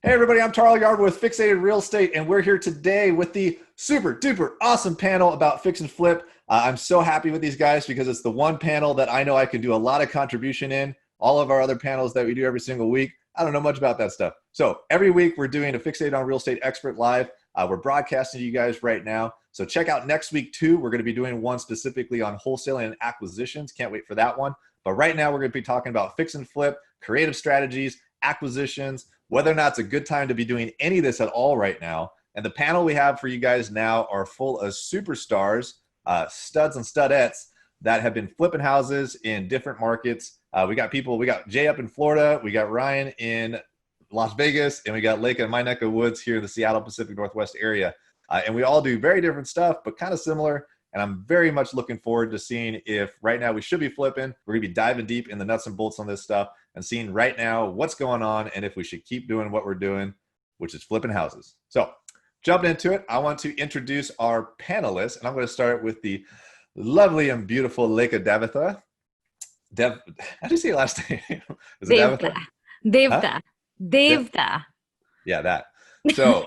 Hey everybody, I'm Tarl Yard with Fixated Real Estate, and we're here today with the super duper awesome panel about fix and flip. I'm so happy with these guys because it's the one panel that I know I can do a lot of contribution in. All of our other panels that we do every single week, I don't know much about that stuff. So every week we're doing a Fixated on Real Estate Expert Live. We're broadcasting to you guys right now. So check out next week too. We're going to be doing one specifically on wholesaling and acquisitions. Can't wait for that one. But right now we're going to be talking about fix and flip, creative strategies, acquisitions, whether or not it's a good time to be doing any of this at all right now. And the panel we have for you guys now are full of superstars, studs and studettes that have been flipping houses in different markets. We got Jay up in Florida, we got Ryan in Las Vegas, and we got Lake in my neck of woods here in the Seattle Pacific Northwest area. And we all do very different stuff, but kind of similar. And I'm very much looking forward to seeing if right now we should be flipping. We're going to be diving deep in the nuts and bolts on this stuff and seeing right now what's going on and if we should keep doing what we're doing, which is flipping houses. So jumping into it, I want to introduce our panelists, and I'm going to start with the lovely and beautiful Leka Davitha. How do you say your last name? Is it Devta. Davitha? Huh? Devta. Devta. Yeah, that. So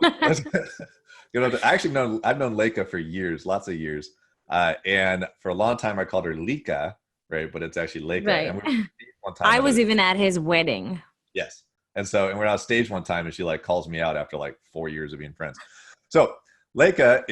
I've known Leka for years, lots of years. And for a long time I called her Lika, right? But it's actually Leka. Right. And we were one time I was even at his wedding. yes. And we're on stage one time and she like calls me out after like 4 years of being friends. So Leka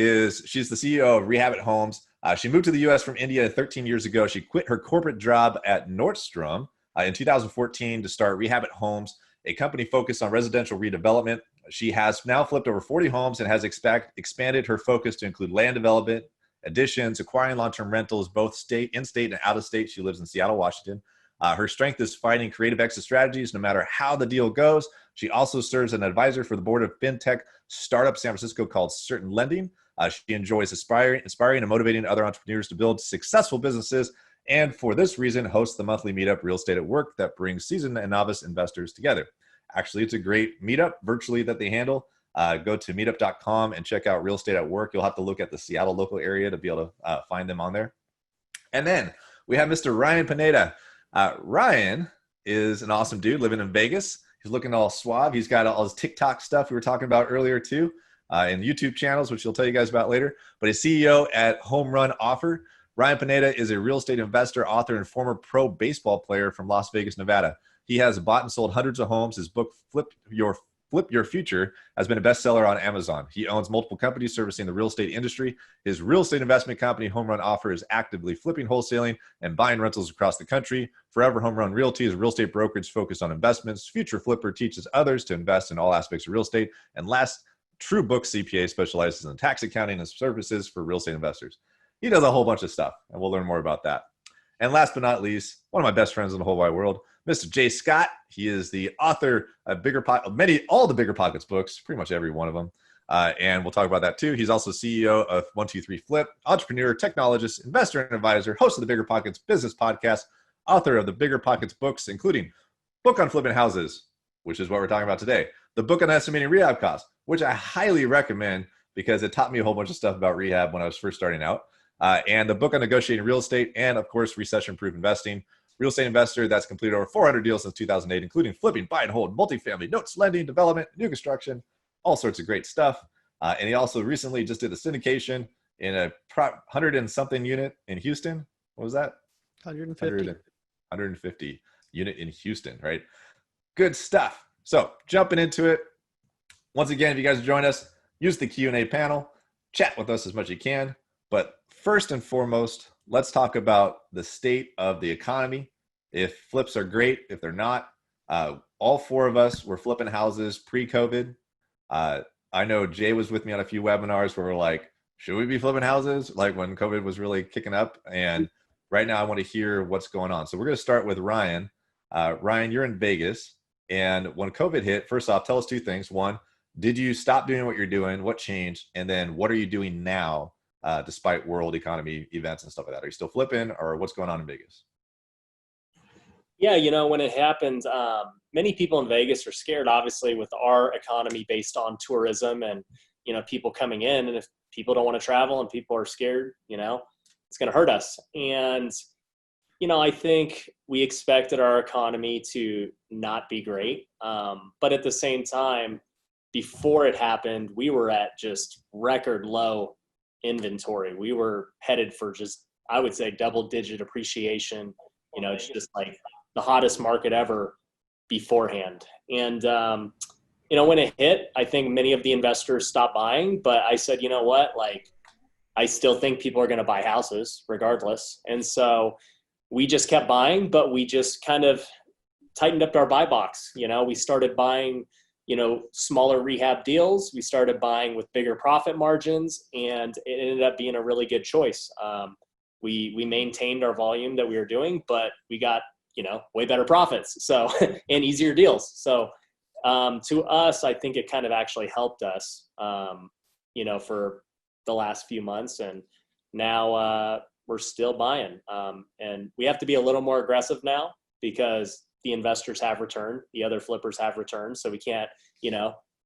she's the CEO of Rehab at Homes. She moved to the US from India 13 years ago. She quit her corporate job at Nordstrom in 2014 to start Rehab at Homes, a company focused on residential redevelopment. She has now flipped over 40 homes and has expanded her focus to include land development, additions, acquiring long-term rentals, both in-state and out-of-state. She lives in Seattle, Washington. Her strength is finding creative exit strategies no matter how the deal goes. She also serves as an advisor for the board of fintech startup San Francisco called Certain Lending. She enjoys inspiring and motivating other entrepreneurs to build successful businesses, and for this reason hosts the monthly meetup Real Estate at Work that brings seasoned and novice investors together. Actually, it's a great meetup virtually that they handle. Go to meetup.com and check out Real Estate at Work. You'll have to look at the Seattle local area to be able to find them on there. And then we have Mr. Ryan Pineda. Ryan is an awesome dude living in Vegas. He's looking all suave. He's got all his TikTok stuff we were talking about earlier too, and YouTube channels, which he'll tell you guys about later. But he's CEO at Home Run Offer. Ryan Pineda is a real estate investor, author, and former pro baseball player from Las Vegas, Nevada. He has bought and sold hundreds of homes. His book, Flip Your Future, has been a bestseller on Amazon. He owns multiple companies servicing the real estate industry. His real estate investment company, Home Run Offer, is actively flipping, wholesaling, and buying rentals across the country. Forever Home Run Realty is a real estate brokerage focused on investments. Future Flipper teaches others to invest in all aspects of real estate. And last, True Book CPA specializes in tax accounting and services for real estate investors. He does a whole bunch of stuff, and we'll learn more about that. And last but not least, one of my best friends in the whole wide world, Mr. Jay Scott. He is the author of all the Bigger Pockets books, pretty much every one of them. And we'll talk about that too. He's also CEO of 123 Flip, entrepreneur, technologist, investor, and advisor, host of the Bigger Pockets business podcast, author of the Bigger Pockets books, including Book on Flipping Houses, which is what we're talking about today, the book on estimating rehab costs, which I highly recommend because it taught me a whole bunch of stuff about rehab when I was first starting out, and the book on negotiating real estate, and of course, recession-proof investing. Real estate investor that's completed over 400 deals since 2008, including flipping, buy and hold, multifamily, notes, lending, development, new construction, all sorts of great stuff. And he also recently just did a syndication in a 100 and something unit in Houston. What was that? 150 unit in Houston, right? Good stuff. So jumping into it. Once again, if you guys join us, use the Q&A panel, chat with us as much as you can. But first and foremost, let's talk about the state of the economy. If flips are great, if they're not. All four of us were flipping houses pre-COVID. I know Jay was with me on a few webinars where we're like, should we be flipping houses? Like when COVID was really kicking up. And right now I want to hear what's going on. So we're going to start with Ryan. Ryan, you're in Vegas. And when COVID hit, first off, tell us two things. One, did you stop doing what you're doing? What changed? And then what are you doing now? Despite world economy events and stuff like that? Are you still flipping, or what's going on in Vegas? Yeah, when it happened, many people in Vegas are scared, obviously, with our economy based on tourism and, people coming in. And if people don't want to travel and people are scared, it's going to hurt us. And, I think we expected our economy to not be great. But at the same time, before it happened, we were at just record low inventory. We were headed for just, I would say, double-digit appreciation. It's just like the hottest market ever beforehand. And when it hit, I think many of the investors stopped buying, but I said, you know what, like, I still think people are going to buy houses regardless. And so we just kept buying, but we just kind of tightened up our buy box. We started buying, smaller rehab deals. We started buying with bigger profit margins, and it ended up being a really good choice. We maintained our volume that we were doing, but we got, way better profits. So, and easier deals. So, to us, I think it kind of actually helped us, for the last few months. And now, we're still buying. And we have to be a little more aggressive now because the investors have returned, the other flippers have returned. So we can't,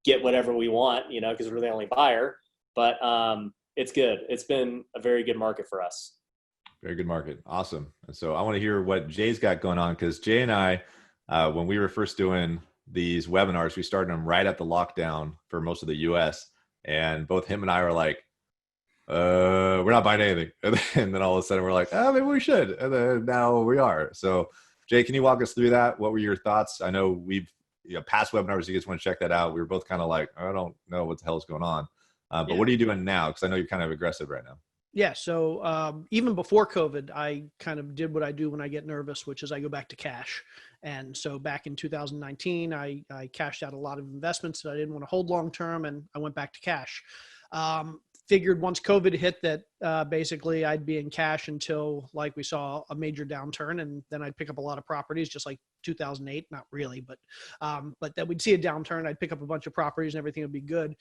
get whatever we want, because we're the only buyer. But it's good. It's been a very good market for us. Very good market. Awesome. And so I want to hear what Jay's got going on, because Jay and I, when we were first doing these webinars, we started them right at the lockdown for most of the US. And both him and I were like, we're not buying anything. And then all of a sudden we're like, oh, maybe we should. And then now we are. So Jay, can you walk us through that? What were your thoughts? I know we've past webinars, you guys want to check that out. We were both kind of like, I don't know what the hell is going on. But what are you doing now? Because I know you're kind of aggressive right now. Yeah. So even before COVID, I kind of did what I do when I get nervous, which is I go back to cash. And so back in 2019, I cashed out a lot of investments that I didn't want to hold long-term, and I went back to cash. Figured once COVID hit that basically I'd be in cash until like we saw a major downturn, and then I'd pick up a lot of properties, just like 2008, not really, but that we'd see a downturn. I'd pick up a bunch of properties and everything would be good.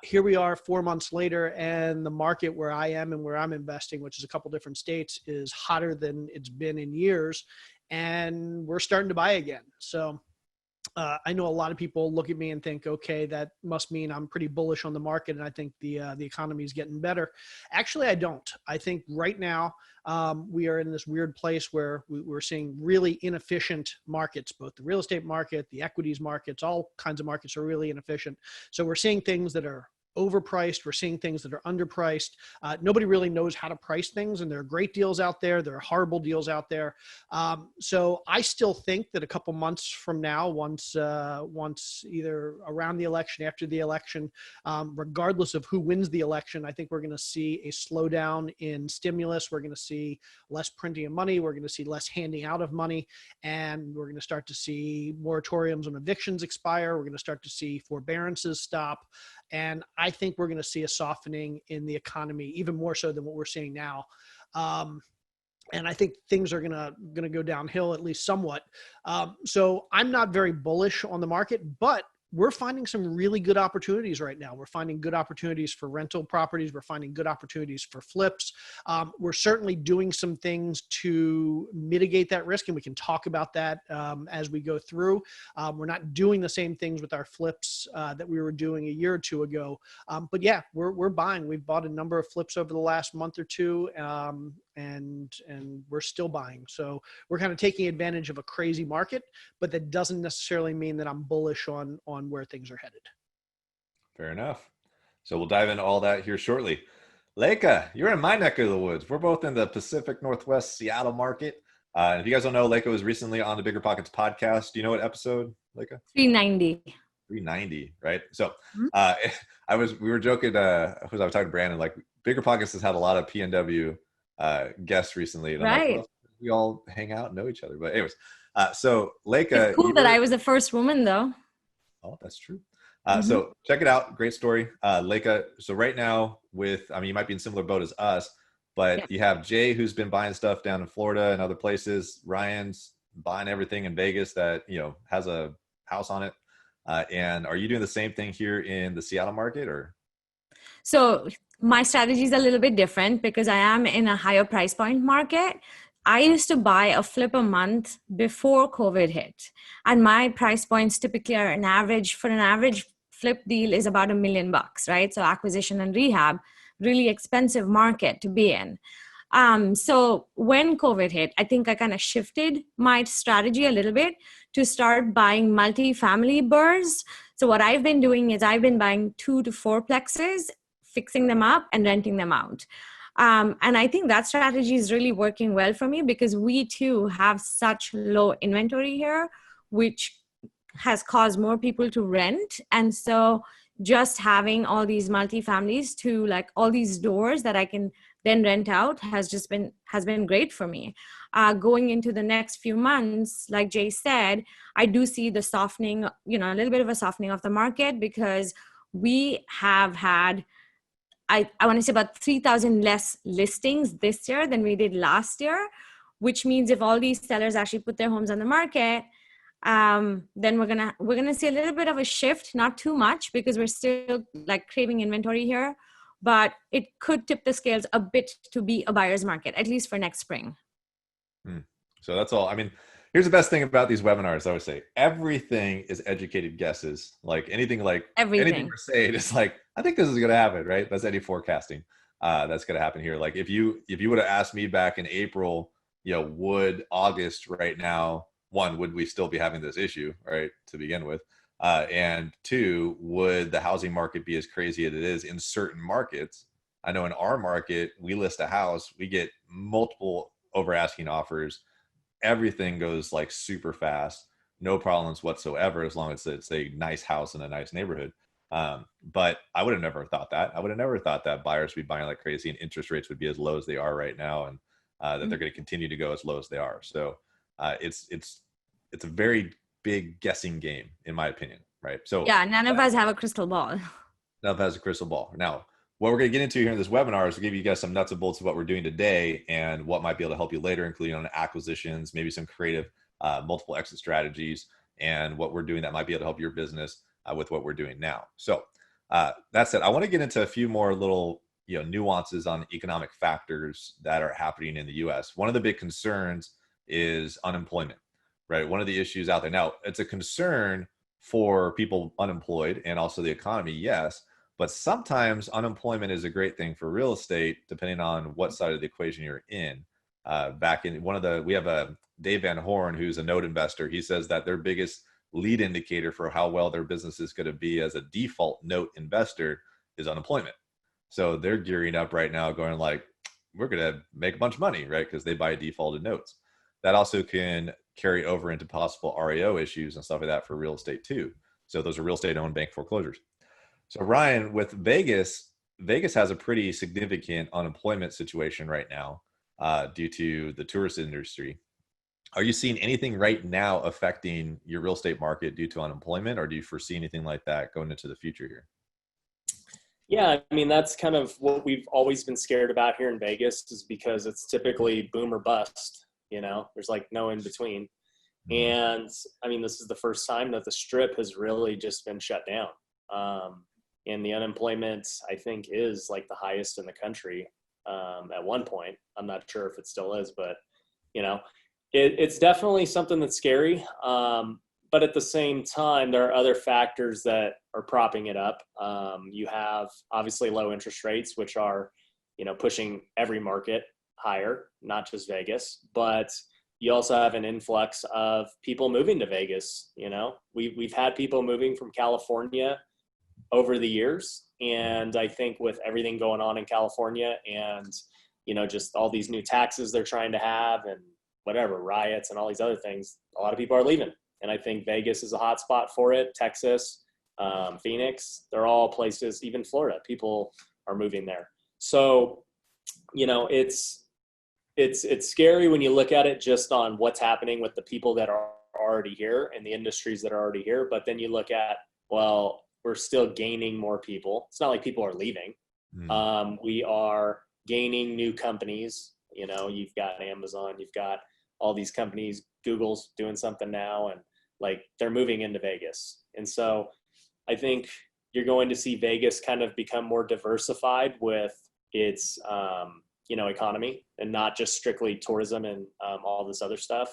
Here we are 4 months later, and the market where I am and where I'm investing, which is a couple different states, is hotter than it's been in years, and we're starting to buy again. So I know a lot of people look at me and think, okay, that must mean I'm pretty bullish on the market, and I think the economy is getting better. Actually, I don't. I think right now we are in this weird place where we're seeing really inefficient markets, both the real estate market, the equities markets, all kinds of markets are really inefficient. So we're seeing things that are overpriced. We're seeing things that are underpriced. Nobody really knows how to price things, and there are great deals out there. There are horrible deals out there. So I still think that a couple months from now, once either around the election, after the election, regardless of who wins the election, I think we're going to see a slowdown in stimulus. We're going to see less printing of money. We're going to see less handing out of money, and we're going to start to see moratoriums on evictions expire. We're going to start to see forbearances stop. And I think we're going to see a softening in the economy, even more so than what we're seeing now. And I think things are going to go downhill, at least somewhat. So I'm not very bullish on the market, but we're finding some really good opportunities right now. We're finding good opportunities for rental properties. We're finding good opportunities for flips. We're certainly doing some things to mitigate that risk, and we can talk about that as we go through. We're not doing the same things with our flips that we were doing a year or two ago. But yeah, we're buying. We've bought a number of flips over the last month or two, and we're still buying. So we're kind of taking advantage of a crazy market, but that doesn't necessarily mean that I'm bullish on where things are headed. Fair enough. So we'll dive into all that here shortly. Leica, you're in my neck of the woods. We're both in the Pacific Northwest Seattle market. And if you guys don't know, Leica was recently on the Bigger Pockets podcast. Do you know what episode, Leica? 390. 390, right? So we were joking, I was talking to Brandon, like Bigger Pockets has had a lot of PNW guests recently. And I'm like, well, we all hang out and know each other. But anyways, so Leica. It's cool that I was the first woman, though. Oh, that's true. So check it out. Great story. Leica. So right now you might be in a similar boat as us, but you have Jay, who's been buying stuff down in Florida and other places. Ryan's buying everything in Vegas that, has a house on it. And are you doing the same thing here in the Seattle market, or? So my strategy is a little bit different because I am in a higher price point market. I used to buy a flip a month before COVID hit. And my price points typically are for an average flip deal is about $1 million, right? So acquisition and rehab, really expensive market to be in. So when COVID hit, I think I kind of shifted my strategy a little bit to start buying multi-family burrs. So what I've been doing is I've been buying 2 to 4 plexes, fixing them up and renting them out. And I think that strategy is really working well for me because we too have such low inventory here, which has caused more people to rent. And so just having all these multifamilies to like all these doors that I can then rent out has been great for me. Going into the next few months, like Jay said, I do see the softening, a little bit of a softening of the market because we have had, I want to say about 3,000 less listings this year than we did last year, which means if all these sellers actually put their homes on the market, then we're gonna see a little bit of a shift, not too much because we're still like craving inventory here, but it could tip the scales a bit to be a buyer's market, at least for next spring. So that's all. I mean, here's the best thing about these webinars. I would say everything is educated guesses. Like anything we're saying is like, I think this is going to happen, right? That's any forecasting. That's going to happen here. Like if you would have asked me back in April, would August right now, one, would we still be having this issue, right, to begin with? And two, would the housing market be as crazy as it is in certain markets? I know in our market, we list a house, we get multiple over asking offers. Everything goes like super fast, no problems whatsoever, as long as it's a nice house in a nice neighborhood. But I would have never thought that. I would have never thought that buyers would be buying like crazy and interest rates would be as low as they are right now, and that they're going to continue to go as low as they are. So it's a very big guessing game, in my opinion, right? So yeah, none of us have a crystal ball. None of us has a crystal ball. Now, what we're going to get into here in this webinar is to give you guys some nuts and bolts of what we're doing today and what might be able to help you later, including on acquisitions, maybe some creative multiple exit strategies, and what we're doing that might be able to help your business with what we're doing now. So that said, I want to get into a few more little nuances on economic factors that are happening in the U.S. One of the big concerns is unemployment, right? One of the issues out there. Now, it's a concern for people unemployed and also the economy, yes. But sometimes unemployment is a great thing for real estate, depending on what side of the equation you're in. We have a Dave Van Horn, who's a note investor. He says that their biggest lead indicator for how well their business is going to be as a default note investor is unemployment. So they're gearing up right now going like, we're going to make a bunch of money, right? Because they buy defaulted notes. That also can carry over into possible REO issues and stuff like that for real estate too. So those are real estate owned bank foreclosures. So Ryan, with Vegas has a pretty significant unemployment situation right now due to the tourist industry. Are you seeing anything right now affecting your real estate market due to unemployment, or do you foresee anything like that going into the future here? Yeah, I mean, that's kind of what we've always been scared about here in Vegas, is because it's typically boom or bust. There's like no in between. And I mean, this is the first time that the Strip has really just been shut down. And the unemployment, I think, is like the highest in the country at one point. I'm not sure if it still is, but, it's definitely something that's scary. But at the same time, there are other factors that are propping it up. You have obviously low interest rates, which are, pushing every market higher, not just Vegas. But you also have an influx of people moving to Vegas. We've had people moving from California over the years. And I think with everything going on in California and, just all these new taxes they're trying to have and whatever, riots and all these other things, a lot of people are leaving. And I think Vegas is a hot spot for it. Texas, Phoenix, they're all places, even Florida, people are moving there. So, it's scary when you look at it just on what's happening with the people that are already here and the industries that are already here. But then you look at, well, we're still gaining more people. It's not like people are leaving. We are gaining new companies. You've got Amazon, you've got all these companies, Google's doing something now, and like they're moving into Vegas. And so I think you're going to see Vegas kind of become more diversified with its, economy, and not just strictly tourism and all this other stuff.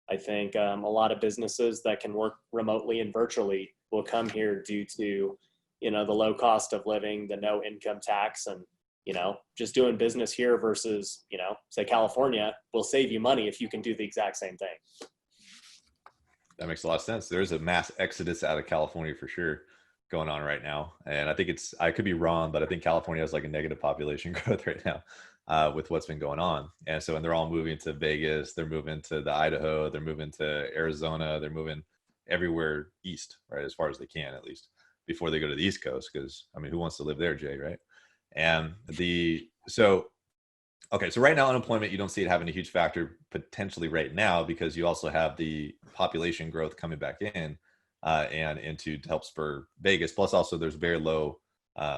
I think a lot of businesses that can work remotely and virtually will come here due to, the low cost of living, the no income tax, and, just doing business here versus, say California will save you money if you can do the exact same thing. That makes a lot of sense. There's a mass exodus out of California for sure going on right now. And I think I could be wrong, but I think California has like a negative population growth right now with what's been going on. And so, and they're all moving to Vegas, they're moving to the Idaho, they're moving to Arizona, they're moving everywhere east, right? As far as they can, at least before they go to the East Coast. Cause I mean, who wants to live there, Jay, right? And okay, so right now unemployment, you don't see it having a huge factor potentially right now because you also have the population growth coming back in and into to help spur Vegas. Plus, also there's very low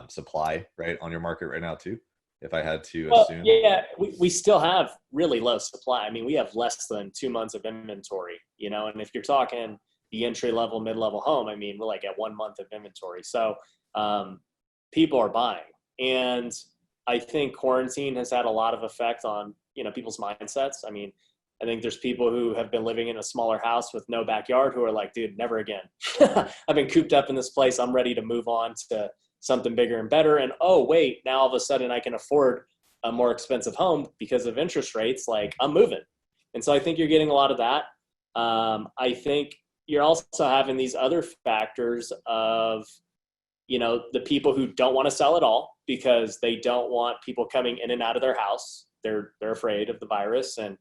supply right on your market right now too. If I had to assume, yeah, we still have really low supply. I mean, we have less than 2 months of inventory, you know. And if you're talking the entry level, mid level home, I mean, we're like at 1 month of inventory. So people are buying, and I think quarantine has had a lot of effect on, you know, people's mindsets. I mean, I think there's people who have been living in a smaller house with no backyard who are like, dude, never again. I've been cooped up in this place. I'm ready to move on to something bigger and better. And oh, wait, now all of a sudden I can afford a more expensive home because of interest rates. Like, I'm moving. And so I think you're getting a lot of that. I think you're also having these other factors of, you know, the people who don't want to sell at all because they don't want people coming in and out of their house. They're afraid of the virus, and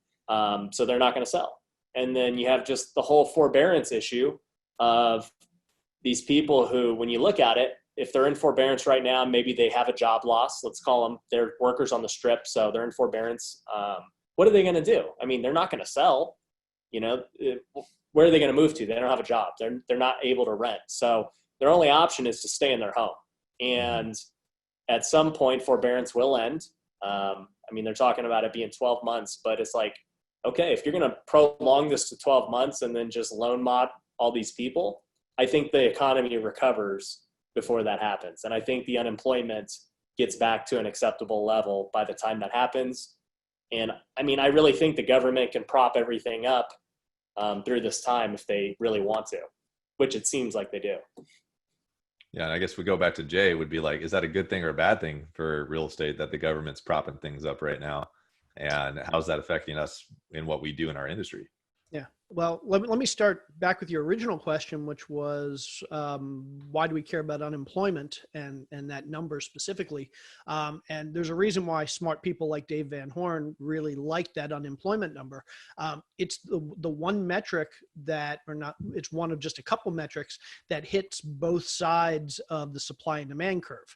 so they're not going to sell. And then you have just the whole forbearance issue of these people who, when you look at it, if they're in forbearance right now, maybe they have a job loss. Let's call them, they're workers on the strip, so they're in forbearance. What are they going to do? I mean, they're not going to sell. You know, where are they going to move to? They don't have a job. They're not able to rent. So their only option is to stay in their home. And at some point, forbearance will end. I mean, they're talking about it being 12 months, but it's like, okay, if you're going to prolong this to 12 months and then just loan mod all these people, I think the economy recovers before that happens. And I think the unemployment gets back to an acceptable level by the time that happens. And I mean, I really think the government can prop everything up through this time if they really want to, which it seems like they do. Yeah, and I guess we go back to Jay, would be like, is that a good thing or a bad thing for real estate that the government's propping things up right now? And how's that affecting us in what we do in our industry? Yeah. Well, let me start back with your original question, which was why do we care about unemployment and that number specifically? And there's a reason why smart people like Dave Van Horn really like that unemployment number. It's the one metric that, or not, it's one of just a couple metrics that hits both sides of the supply and demand curve.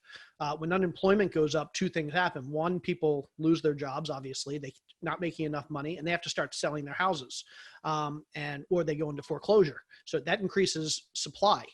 When unemployment goes up, two things happen. One, people lose their jobs, obviously. They're not making enough money, and they have to start selling their houses, or they go into foreclosure. So that increases supply.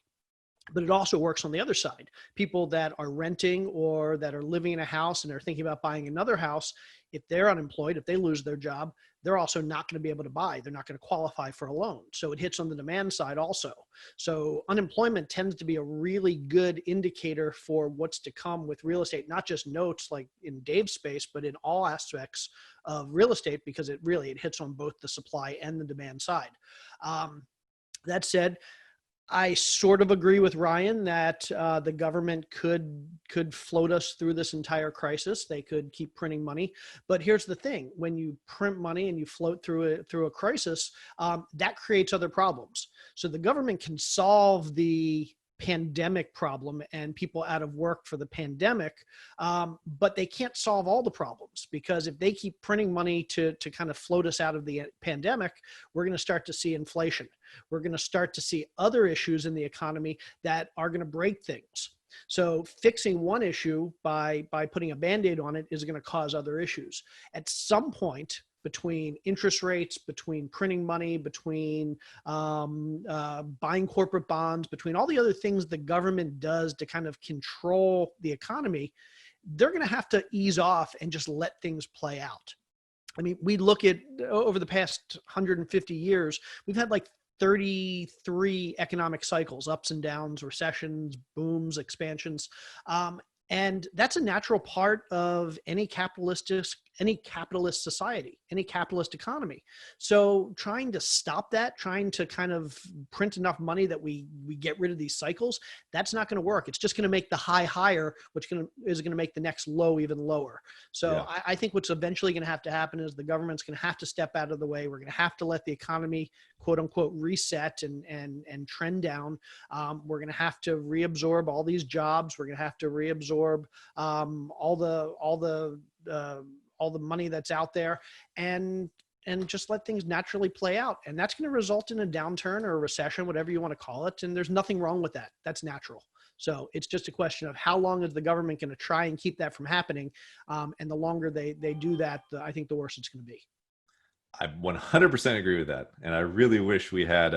But it also works on the other side. People that are renting or that are living in a house and are thinking about buying another house, if they're unemployed, if they lose their job, they're also not going to be able to buy. They're not going to qualify for a loan. So it hits on the demand side also. So unemployment tends to be a really good indicator for what's to come with real estate, not just notes like in Dave's space, but in all aspects of real estate, because it hits on both the supply and the demand side. That said, I sort of agree with Ryan that the government could float us through this entire crisis. They could keep printing money. But here's the thing. When you print money and you float through a crisis, that creates other problems. So the government can solve the pandemic problem and people out of work for the pandemic, but they can't solve all the problems, because if they keep printing money to kind of float us out of the pandemic, we're going to start to see inflation. We're going to start to see other issues in the economy that are going to break things. So fixing one issue by putting a Band-Aid on it is going to cause other issues. At some point, between interest rates, between printing money, between buying corporate bonds, between all the other things the government does to kind of control the economy, they're going to have to ease off and just let things play out. I mean, we look at over the past 150 years, we've had like 33 economic cycles, ups and downs, recessions, booms, expansions. And that's a natural part of any capitalist society, any capitalist economy. So trying to stop that, trying to kind of print enough money that we get rid of these cycles, that's not going to work. It's just going to make the high higher, which is going to make the next low even lower. So Yeah. I think what's eventually going to have to happen is the government's going to have to step out of the way. We're going to have to let the economy, quote unquote, reset and trend down. We're going to have to reabsorb all these jobs. We're going to have to reabsorb all the money that's out there, and just let things naturally play out. And that's going to result in a downturn or a recession, whatever you want to call it. And there's nothing wrong with that. That's natural. So it's just a question of how long is the government going to try and keep that from happening? And the longer they do that, I think the worse it's going to be. I 100% agree with that. And I really wish we had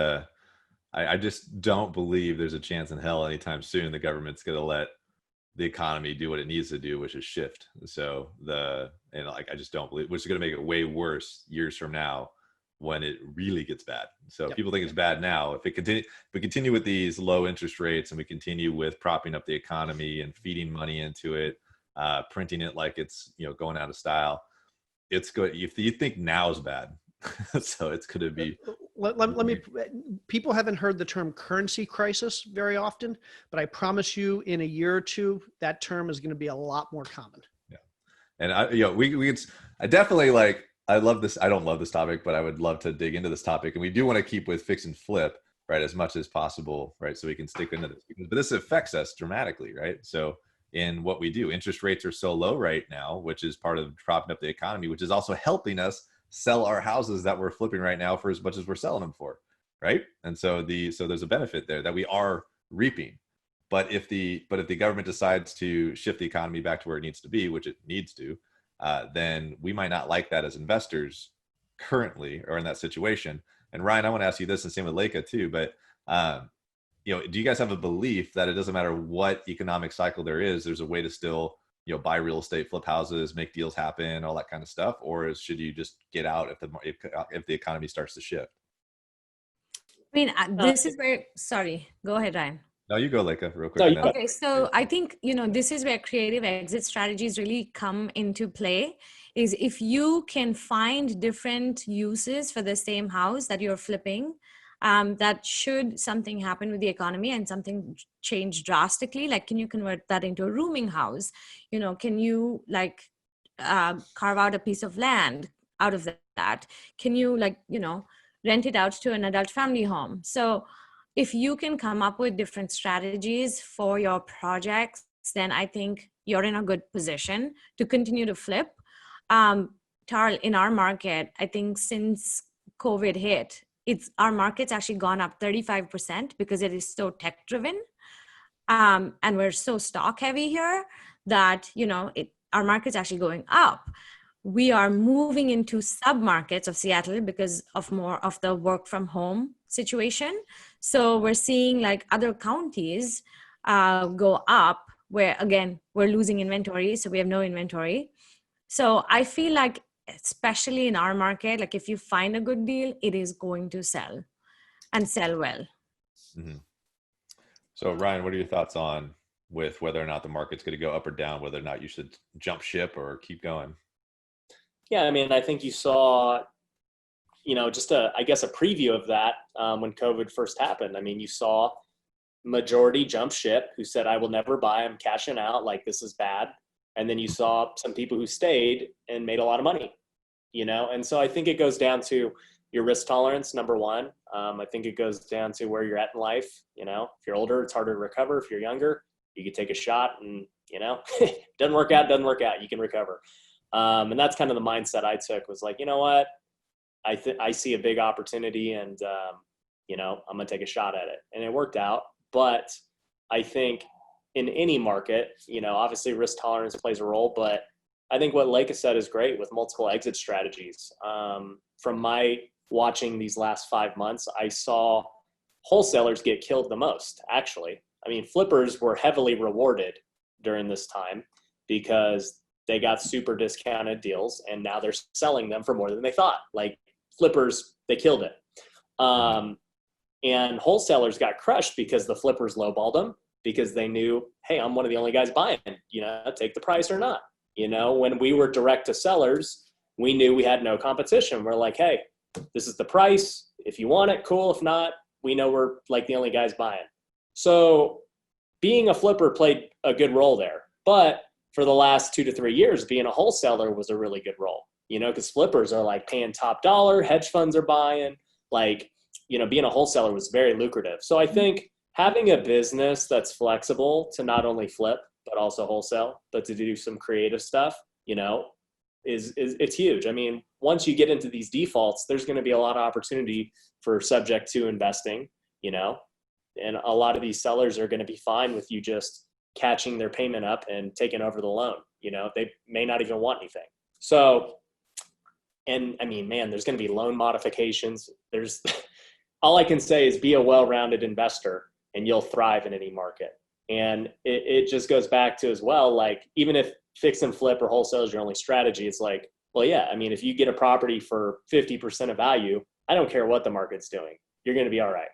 I just don't believe there's a chance in hell anytime soon the government's going to let the economy do what it needs to do, which is shift. So I just don't believe, which is going to make it way worse years from now when it really gets bad. So Yep. people think it's bad now. If we continue with these low interest rates and we continue with propping up the economy and feeding money into it, printing it like it's, going out of style, it's good. If you think now is bad, so it's going to be. Let me, people haven't heard the term currency crisis very often, but I promise you in a year or two, that term is going to be a lot more common. Yeah. And I definitely I love this. I don't love this topic, but I would love to dig into this topic. And we do want to keep with fix and flip, right, as much as possible, right? So we can stick into this, but this affects us dramatically, right? So in what we do, interest rates are so low right now, which is part of propping up the economy, which is also helping us sell our houses that we're flipping right now for as much as we're selling them for, right? And so there's a benefit there that we are reaping. But if the government decides to shift the economy back to where it needs to be, which it needs to, then we might not like that as investors currently or in that situation. And Ryan, I want to ask you this, and same with Leica too, but do you guys have a belief that it doesn't matter what economic cycle there is, there's a way to still buy real estate, flip houses, make deals happen, all that kind of stuff? Or should you just get out if the economy starts to shift? I mean, this is where, sorry, go ahead, Ryan. No, you go, Leica, real quick. Okay, so I think, this is where creative exit strategies really come into play, is if you can find different uses for the same house that you're flipping, that should something happen with the economy and something change drastically, like, can you convert that into a rooming house? Can you carve out a piece of land out of that? Can you rent it out to an adult family home? So if you can come up with different strategies for your projects, then I think you're in a good position to continue to flip. Tarl, in our market, I think since COVID hit, our market's actually gone up 35% because it is so tech driven. And we're so stock heavy here that, our market's actually going up. We are moving into sub-markets of Seattle because of more of the work from home situation. So we're seeing other counties go up where, again, we're losing inventory. So we have no inventory. So I feel like, especially in our market, if you find a good deal, it is going to sell and sell well. Mm-hmm. So Ryan, what are your thoughts on with whether or not the market's going to go up or down, whether or not you should jump ship or keep going? Yeah, I mean, I think you saw, just a preview of that when COVID first happened. I mean, you saw majority jump ship who said, I will never buy, I'm cashing out, this is bad. And then you saw some people who stayed and made a lot of money, And so I think it goes down to your risk tolerance, number one. I think it goes down to where you're at in life. If you're older, it's harder to recover. If you're younger, you could take a shot and, doesn't work out, you can recover. And that's kind of the mindset I took, was you know what, I see a big opportunity and, I'm going to take a shot at it. And it worked out. But I think in any market, obviously risk tolerance plays a role, but I think what Leica said is great with multiple exit strategies. From my watching these last 5 months, I saw wholesalers get killed the most, actually. I mean, flippers were heavily rewarded during this time because they got super discounted deals and now they're selling them for more than they thought. Flippers, they killed it. And wholesalers got crushed because the flippers lowballed them because they knew, hey, I'm one of the only guys buying, take the price or not. When we were direct to sellers, we knew we had no competition. We're like, hey, this is the price. If you want it, cool. If not, we know we're like the only guys buying. So being a flipper played a good role there. But for the last 2 to 3 years, being a wholesaler was a really good role, because flippers are like paying top dollar, hedge funds are buying, being a wholesaler was very lucrative. So I think having a business that's flexible to not only flip, but also wholesale, but to do some creative stuff, is it's huge. I mean, once you get into these defaults, there's going to be a lot of opportunity for subject to investing, and a lot of these sellers are going to be fine with you just catching their payment up and taking over the loan. They may not even want anything. So, and I mean, man, there's going to be loan modifications. There's all I can say is be a well-rounded investor and you'll thrive in any market. And it just goes back to as well, like, even if fix and flip or wholesale is your only strategy, it's like, well, yeah, I mean, if you get a property for 50% of value, I don't care what the market's doing. You're going to be all right.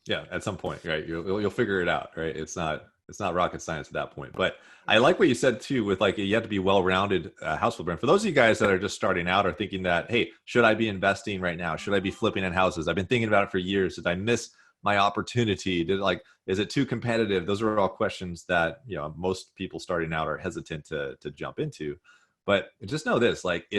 Yeah, at some point, right? You'll figure it out, right? It's not rocket science at that point. But I like what you said too, with like, you have to be well-rounded house flipper. And for those of you guys that are just starting out or thinking that, hey, should I be investing right now? Should I be flipping in houses? I've been thinking about it for years. Did I miss my opportunity? Is it too competitive? Those are all questions that, most people starting out are hesitant to jump into. But just know this, like,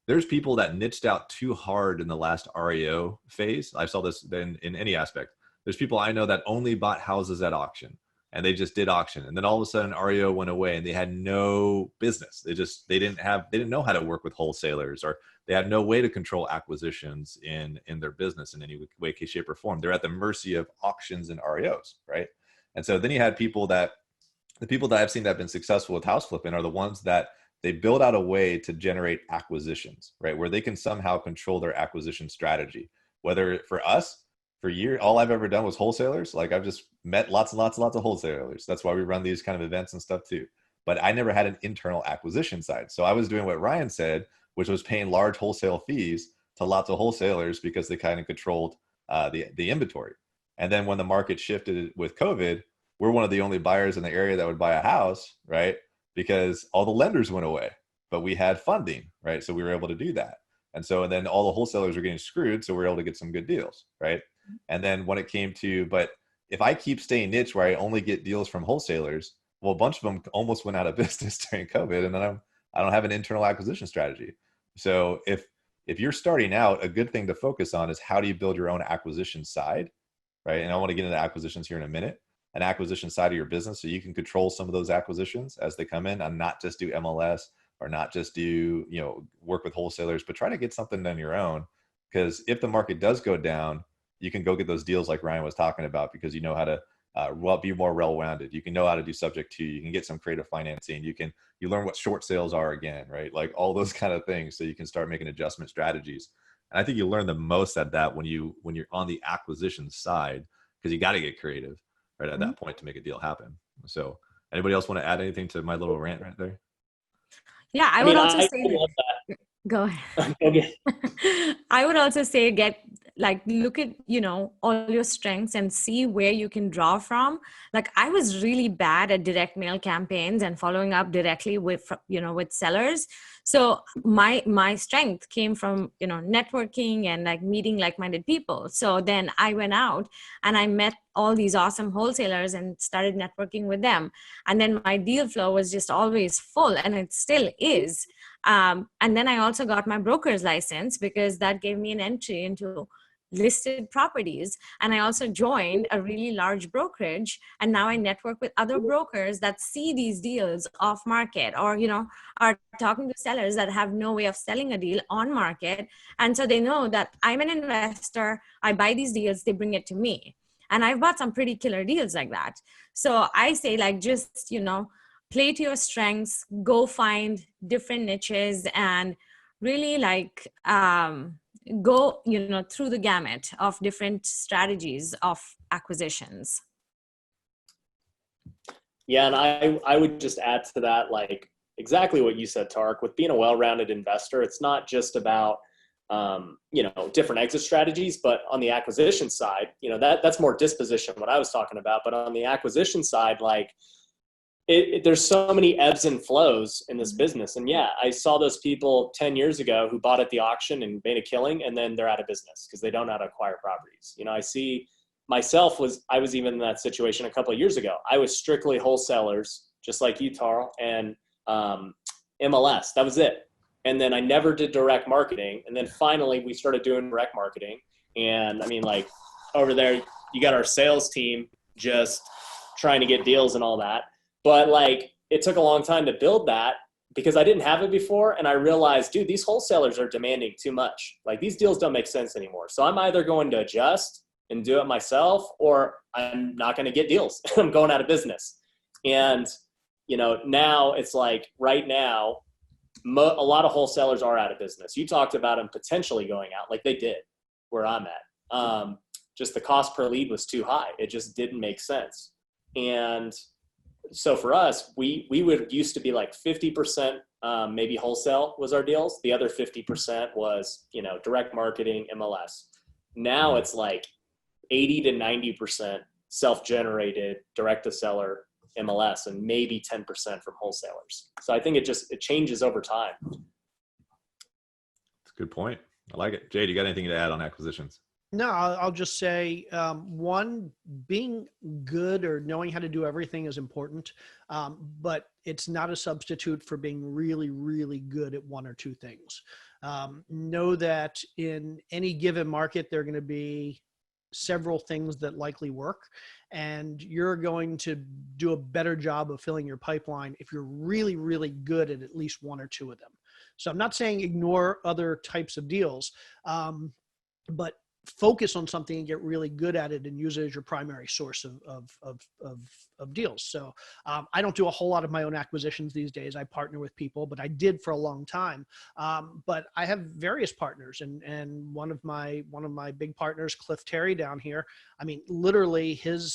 there's people that niched out too hard in the last REO phase. I saw this in any aspect. There's people I know that only bought houses at auction, and they just did auction. And then all of a sudden REO went away and they had no business. They didn't know how to work with wholesalers, or they had no way to control acquisitions in their business in any way, shape, or form. They're at the mercy of auctions and REOs, right? And so then you had the people that I've seen that have been successful with house flipping are the ones that they build out a way to generate acquisitions, right? Where they can somehow control their acquisition strategy. Whether for us, for years, all I've ever done was wholesalers. Like, I've just met lots and lots and lots of wholesalers. That's why we run these kind of events and stuff too. But I never had an internal acquisition side. So I was doing what Ryan said, which was paying large wholesale fees to lots of wholesalers because they kind of controlled the inventory. And then when the market shifted with COVID, we're one of the only buyers in the area that would buy a house, right? Because all the lenders went away, but we had funding, right? So we were able to do that. And then all the wholesalers were getting screwed, so we were able to get some good deals, right? And then when it came to, but if I keep staying niche where I only get deals from wholesalers, well, a bunch of them almost went out of business during COVID, and then I don't have an internal acquisition strategy. So if you're starting out, a good thing to focus on is how do you build your own acquisition side, right? And I want to get into acquisitions here in a minute. An acquisition side of your business, so you can control some of those acquisitions as they come in, and not just do MLS or not just do, work with wholesalers, but try to get something on your own. Because if the market does go down, you can go get those deals like Ryan was talking about, because you know how to be more well-rounded. You can know how to do subject to, you can get some creative financing. You learn what short sales are again, right? Like all those kind of things. So you can start making adjustment strategies. And I think you learn the most at that when you're on the acquisition side, because you got to get creative right at that point to make a deal happen. So anybody else want to add anything to my little rant right there? Yeah, I would also say, go ahead. Okay. I would also say look at, all your strengths and see where you can draw from. Like, I was really bad at direct mail campaigns and following up directly with sellers. So my strength came from, networking and like meeting like-minded people. So then I went out and I met all these awesome wholesalers and started networking with them. And then my deal flow was just always full, and it still is. And then I also got my broker's license, because that gave me an entry into listed properties. And I also joined a really large brokerage, and now I network with other brokers that see these deals off market, or are talking to sellers that have no way of selling a deal on market. And so they know that I'm an investor, I buy these deals, they bring it to me. And I've bought some pretty killer deals like that. So I say, like, just play to your strengths, go find different niches, and really go through the gamut of different strategies of acquisitions. Yeah, and I would just add to that, like, exactly what you said, Tarek. With being a well-rounded investor, it's not just about different exit strategies. But on the acquisition side, that's more disposition, what I was talking about. But on the acquisition side, like there's so many ebbs and flows in this business. And yeah, I saw those people 10 years ago who bought at the auction and made a killing, and then they're out of business because they don't know how to acquire properties. I see myself I was even in that situation a couple of years ago. I was strictly wholesalers, just like you, Tarl, and MLS. That was it. And then I never did direct marketing. And then finally we started doing direct marketing. And I mean, like over there, you got our sales team just trying to get deals and all that. But like, it took a long time to build that because I didn't have it before. And I realized, dude, these wholesalers are demanding too much. Like these deals don't make sense anymore. So I'm either going to adjust and do it myself, or I'm not going to get deals. I'm going out of business. And, now it's like right now, a lot of wholesalers are out of business. You talked about them potentially going out like they did where I'm at. Just the cost per lead was too high. It just didn't make sense. And so for us, we would used to be like 50% maybe wholesale was our deals. The other 50% was, direct marketing, MLS. Now it's like 80 to 90% self-generated direct to seller MLS and maybe 10% from wholesalers. So I think it changes over time. That's a good point. I like it. Jay, do you got anything to add on acquisitions? No, I'll just say, one, being good or knowing how to do everything is important, but it's not a substitute for being really, really good at one or two things. Know that in any given market, there are going to be several things that likely work, and you're going to do a better job of filling your pipeline if you're really, really good at least one or two of them. So I'm not saying ignore other types of deals, but focus on something and get really good at it and use it as your primary source of deals. So I don't do a whole lot of my own acquisitions these days. I partner with people, but I did for a long time. But I have various partners, and one of my big partners, Cliff Terry down here, I mean, literally his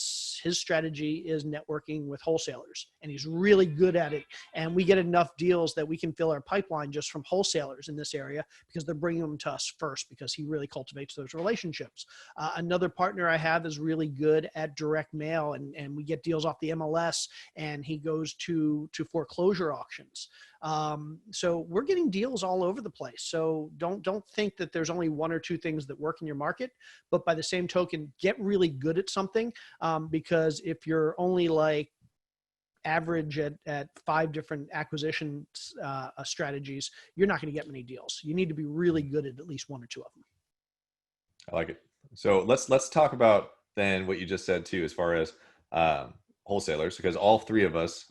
strategy is networking with wholesalers, and he's really good at it. And we get enough deals that we can fill our pipeline just from wholesalers in this area because they're bringing them to us first because he really cultivates those relationships. Another partner I have is really good at direct mail, and we get deals off the MLS, and he goes to foreclosure auctions. So we're getting deals all over the place. So don't think that there's only one or two things that work in your market, but by the same token, get really good at something, because if you're only like average at 5 different acquisition strategies, you're not going to get many deals. You need to be really good at least one or two of them. I like it. So let's talk about then what you just said too, as far as wholesalers, because all 4 of us,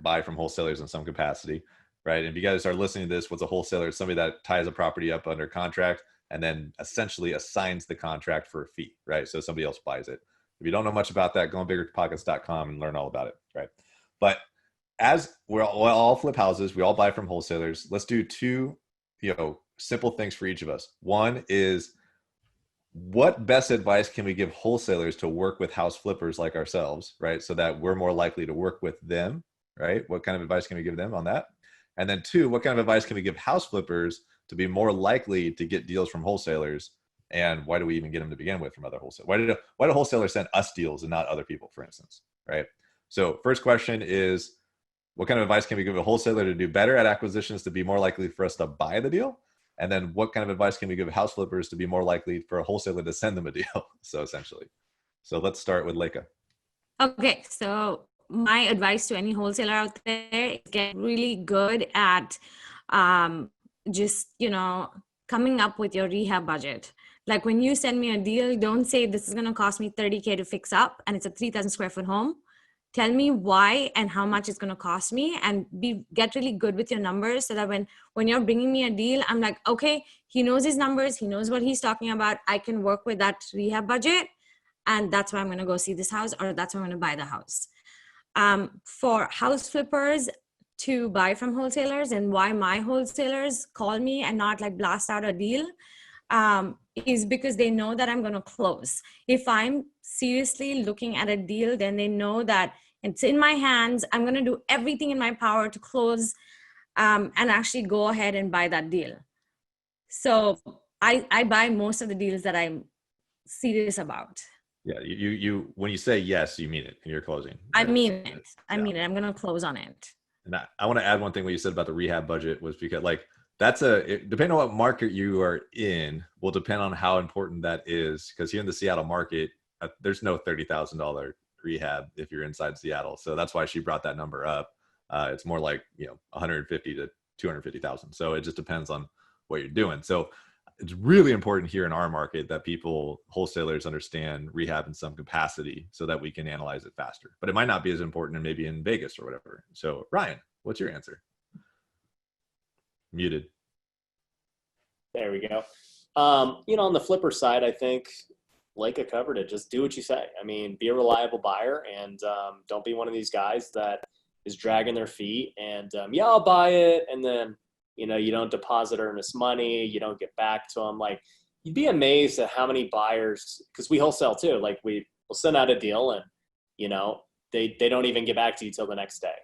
buy from wholesalers in some capacity, right? And if you guys are listening to this, what's a wholesaler? It's somebody that ties a property up under contract and then essentially assigns the contract for a fee, right? So somebody else buys it. If you don't know much about that, go on biggerpockets.com and learn all about it, right? But as we're all flip houses, we all buy from wholesalers. Let's do 2, simple things for each of us. One is, what best advice can we give wholesalers to work with house flippers like ourselves, right? So that we're more likely to work with them, right? What kind of advice can we give them on that? And then 2, what kind of advice can we give house flippers to be more likely to get deals from wholesalers? And why do we even get them to begin with from other wholesalers? Why do wholesalers send us deals and not other people, for instance, right? So first question is, what kind of advice can we give a wholesaler to do better at acquisitions to be more likely for us to buy the deal? And then what kind of advice can we give house flippers to be more likely for a wholesaler to send them a deal? So essentially. So let's start with Leica. Okay. So my advice to any wholesaler out there is get really good at coming up with your rehab budget. Like when you send me a deal, don't say this is going to cost me $30,000 to fix up and it's a 3,000 square foot home. Tell me why and how much it's going to cost me, and get really good with your numbers so that when you're bringing me a deal, I'm like, okay, he knows his numbers. He knows what he's talking about. I can work with that rehab budget. And that's why I'm going to go see this house, or that's why I'm going to buy the house. For house flippers to buy from wholesalers, and why my wholesalers call me and not like blast out a deal, is because they know that I'm going to close. If I'm seriously looking at a deal, then they know that it's in my hands. I'm going to do everything in my power to close and actually go ahead and buy that deal. So I buy most of the deals that I'm serious about. Yeah, you when you say yes, you mean it in your closing. I Right? mean it. I Yeah. mean it. I'm going to close on it. And I want to add one thing what you said about the rehab budget was because like depending on what market you are in will depend on how important that is. Because here in the Seattle market, there's no $30,000 rehab if you're inside Seattle. So that's why she brought that number up. It's more like 150 to 250,000. So it just depends on what you're doing. So it's really important here in our market that wholesalers understand rehab in some capacity so that we can analyze it faster. But it might not be as important and maybe in Vegas or whatever. So Ryan, what's your answer? Muted. There we go. On the flipper side, I think Leica covered it. Just do what you say. I mean, be a reliable buyer and don't be one of these guys that is dragging their feet and yeah, I'll buy it. And then, you don't deposit earnest money. You don't get back to them. Like you'd be amazed at how many buyers, because we wholesale too. Like we'll send out a deal and, they don't even get back to you till the next day.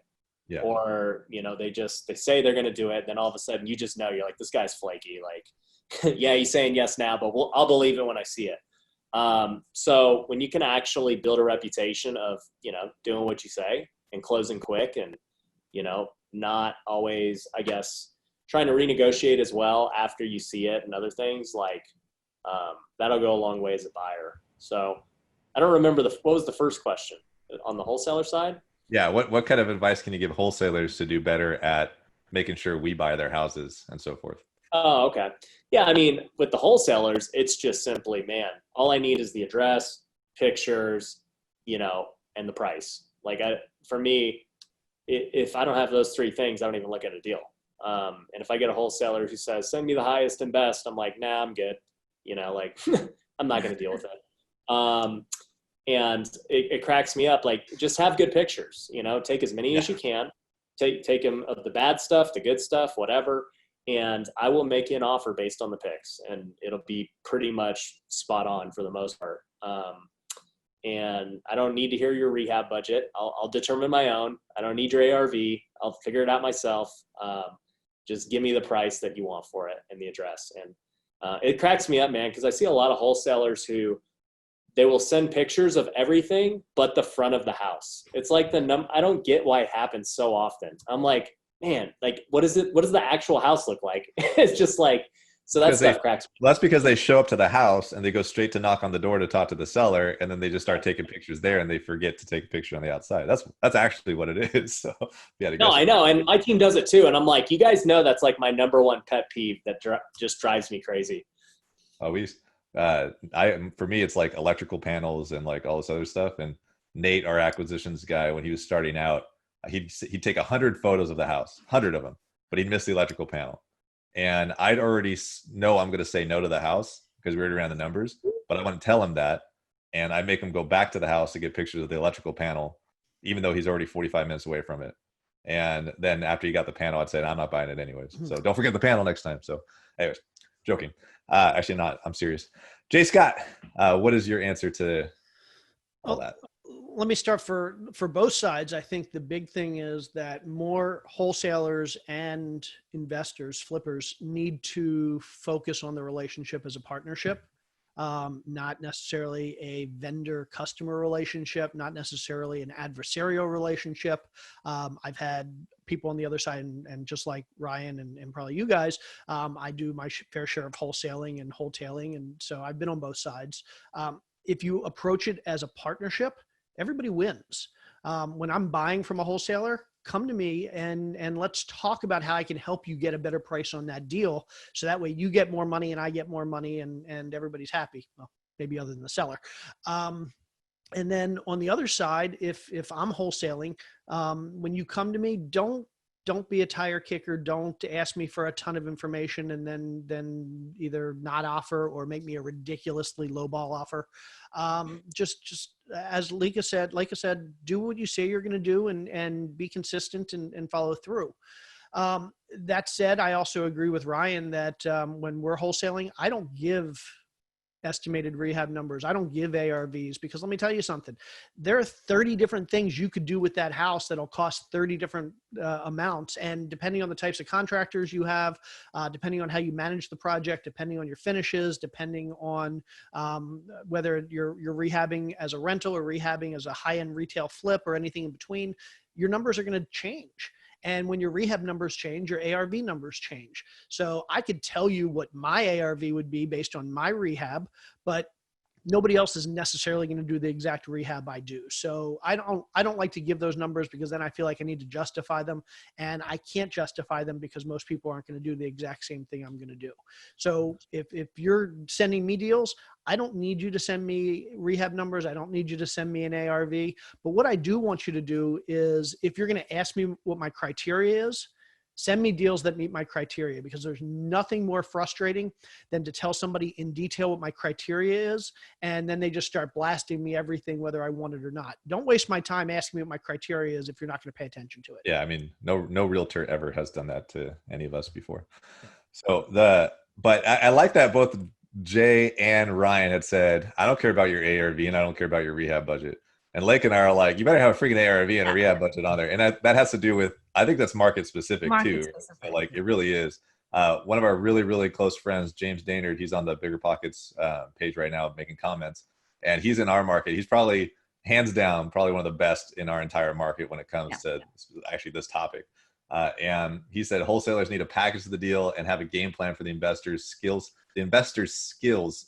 Yeah. Or, they say they're going to do it. Then all of a sudden you just know, you're like, this guy's flaky. Like, yeah, he's saying yes now, but I'll believe it when I see it. So when you can actually build a reputation of, doing what you say and closing quick and, not always, I guess, trying to renegotiate as well after you see it and other things like, that'll go a long way as a buyer. So I don't remember what was the first question on the wholesaler side? Yeah. What kind of advice can you give wholesalers to do better at making sure we buy their houses and so forth? Oh, okay. Yeah. I mean, with the wholesalers, it's just simply, man, all I need is the address, pictures, and the price. Like for me, if I don't have those three things, I don't even look at a deal. And if I get a wholesaler who says, send me the highest and best, I'm like, nah, I'm good. I'm not going to deal with it. And it cracks me up. Like just have good pictures, take as many as you can, take them of the bad stuff, the good stuff, whatever. And I will make you an offer based on the pics and it'll be pretty much spot on for the most part. And I don't need to hear your rehab budget. I'll determine my own. I don't need your ARV. I'll figure it out myself. Just give me the price that you want for it and the address. And it cracks me up, man, because I see a lot of wholesalers who they will send pictures of everything but the front of the house. It's like I don't get why it happens so often. I'm like, man, like what does the actual house look like? It's just like, so that stuff cracks me. Well, that's because they show up to the house and they go straight to knock on the door to talk to the seller, and then they just start taking pictures there, and they forget to take a picture on the outside. That's actually what it is. So yeah, no, I know, and my team does it too, and I'm like, you guys know that's like my number one pet peeve that just drives me crazy. Oh, for me, it's like electrical panels and like all this other stuff. And Nate, our acquisitions guy, when he was starting out, he'd take 100 photos of the house, 100 of them, but he'd miss the electrical panel. And I'd already know I'm going to say no to the house because we already ran the numbers, but I want to tell him that. And I make him go back to the house to get pictures of the electrical panel, even though he's already 45 minutes away from it. And then after he got the panel, I'd say, I'm not buying it anyways. So don't forget the panel next time. So anyways, joking. Actually not, I'm serious. Jay Scott, what is your answer to all that? Let me start for both sides. I think the big thing is that more wholesalers and investors, flippers, need to focus on the relationship as a partnership, not necessarily a vendor-customer relationship, not necessarily an adversarial relationship. I've had people on the other side, and just like Ryan and probably you guys, I do my fair share of wholesaling and wholetailing, and so I've been on both sides. If you approach it as a partnership, everybody wins. When I'm buying from a wholesaler, come to me and let's talk about how I can help you get a better price on that deal. So that way you get more money and I get more money and everybody's happy. Well, maybe other than the seller. And then on the other side, if I'm wholesaling, when you come to me, don't be a tire kicker. Don't ask me for a ton of information and then either not offer or make me a ridiculously lowball offer. Just as Leica said, do what you say you're going to do and be consistent and follow through. That said, I also agree with Ryan that when we're wholesaling, I don't give estimated rehab numbers. I don't give ARVs because let me tell you something. There are 30 different things you could do with that house that'll cost 30 different amounts. And depending on the types of contractors you have, depending on how you manage the project, depending on your finishes, depending on whether you're rehabbing as a rental or rehabbing as a high-end retail flip or anything in between, your numbers are going to change. And when your rehab numbers change, your ARV numbers change. So I could tell you what my ARV would be based on my rehab, but nobody else is necessarily going to do the exact rehab I do. So I don't like to give those numbers because then I feel like I need to justify them, and I can't justify them because most people aren't going to do the exact same thing I'm going to do. So if you're sending me deals, I don't need you to send me rehab numbers. I don't need you to send me an ARV. But what I do want you to do is, if you're going to ask me what my criteria is, send me deals that meet my criteria, because there's nothing more frustrating than to tell somebody in detail what my criteria is, and then they just start blasting me everything, whether I want it or not. Don't waste my time asking me what my criteria is if you're not going to pay attention to it. Yeah, I mean, no realtor ever has done that to any of us before. So but I like that both Jay and Ryan had said, I don't care about your ARV and I don't care about your rehab budget. And Lake and I are like, you better have a freaking ARV and a rehab budget on there. And that has to do with, I think that's market specific too. So like it really is. One of our really, really close friends, James Daynard, he's on the Bigger Pockets page right now making comments. And he's in our market. He's probably, hands down, probably one of the best in our entire market when it comes to actually this topic. And he said wholesalers need to package the deal and have a game plan for the investor's skills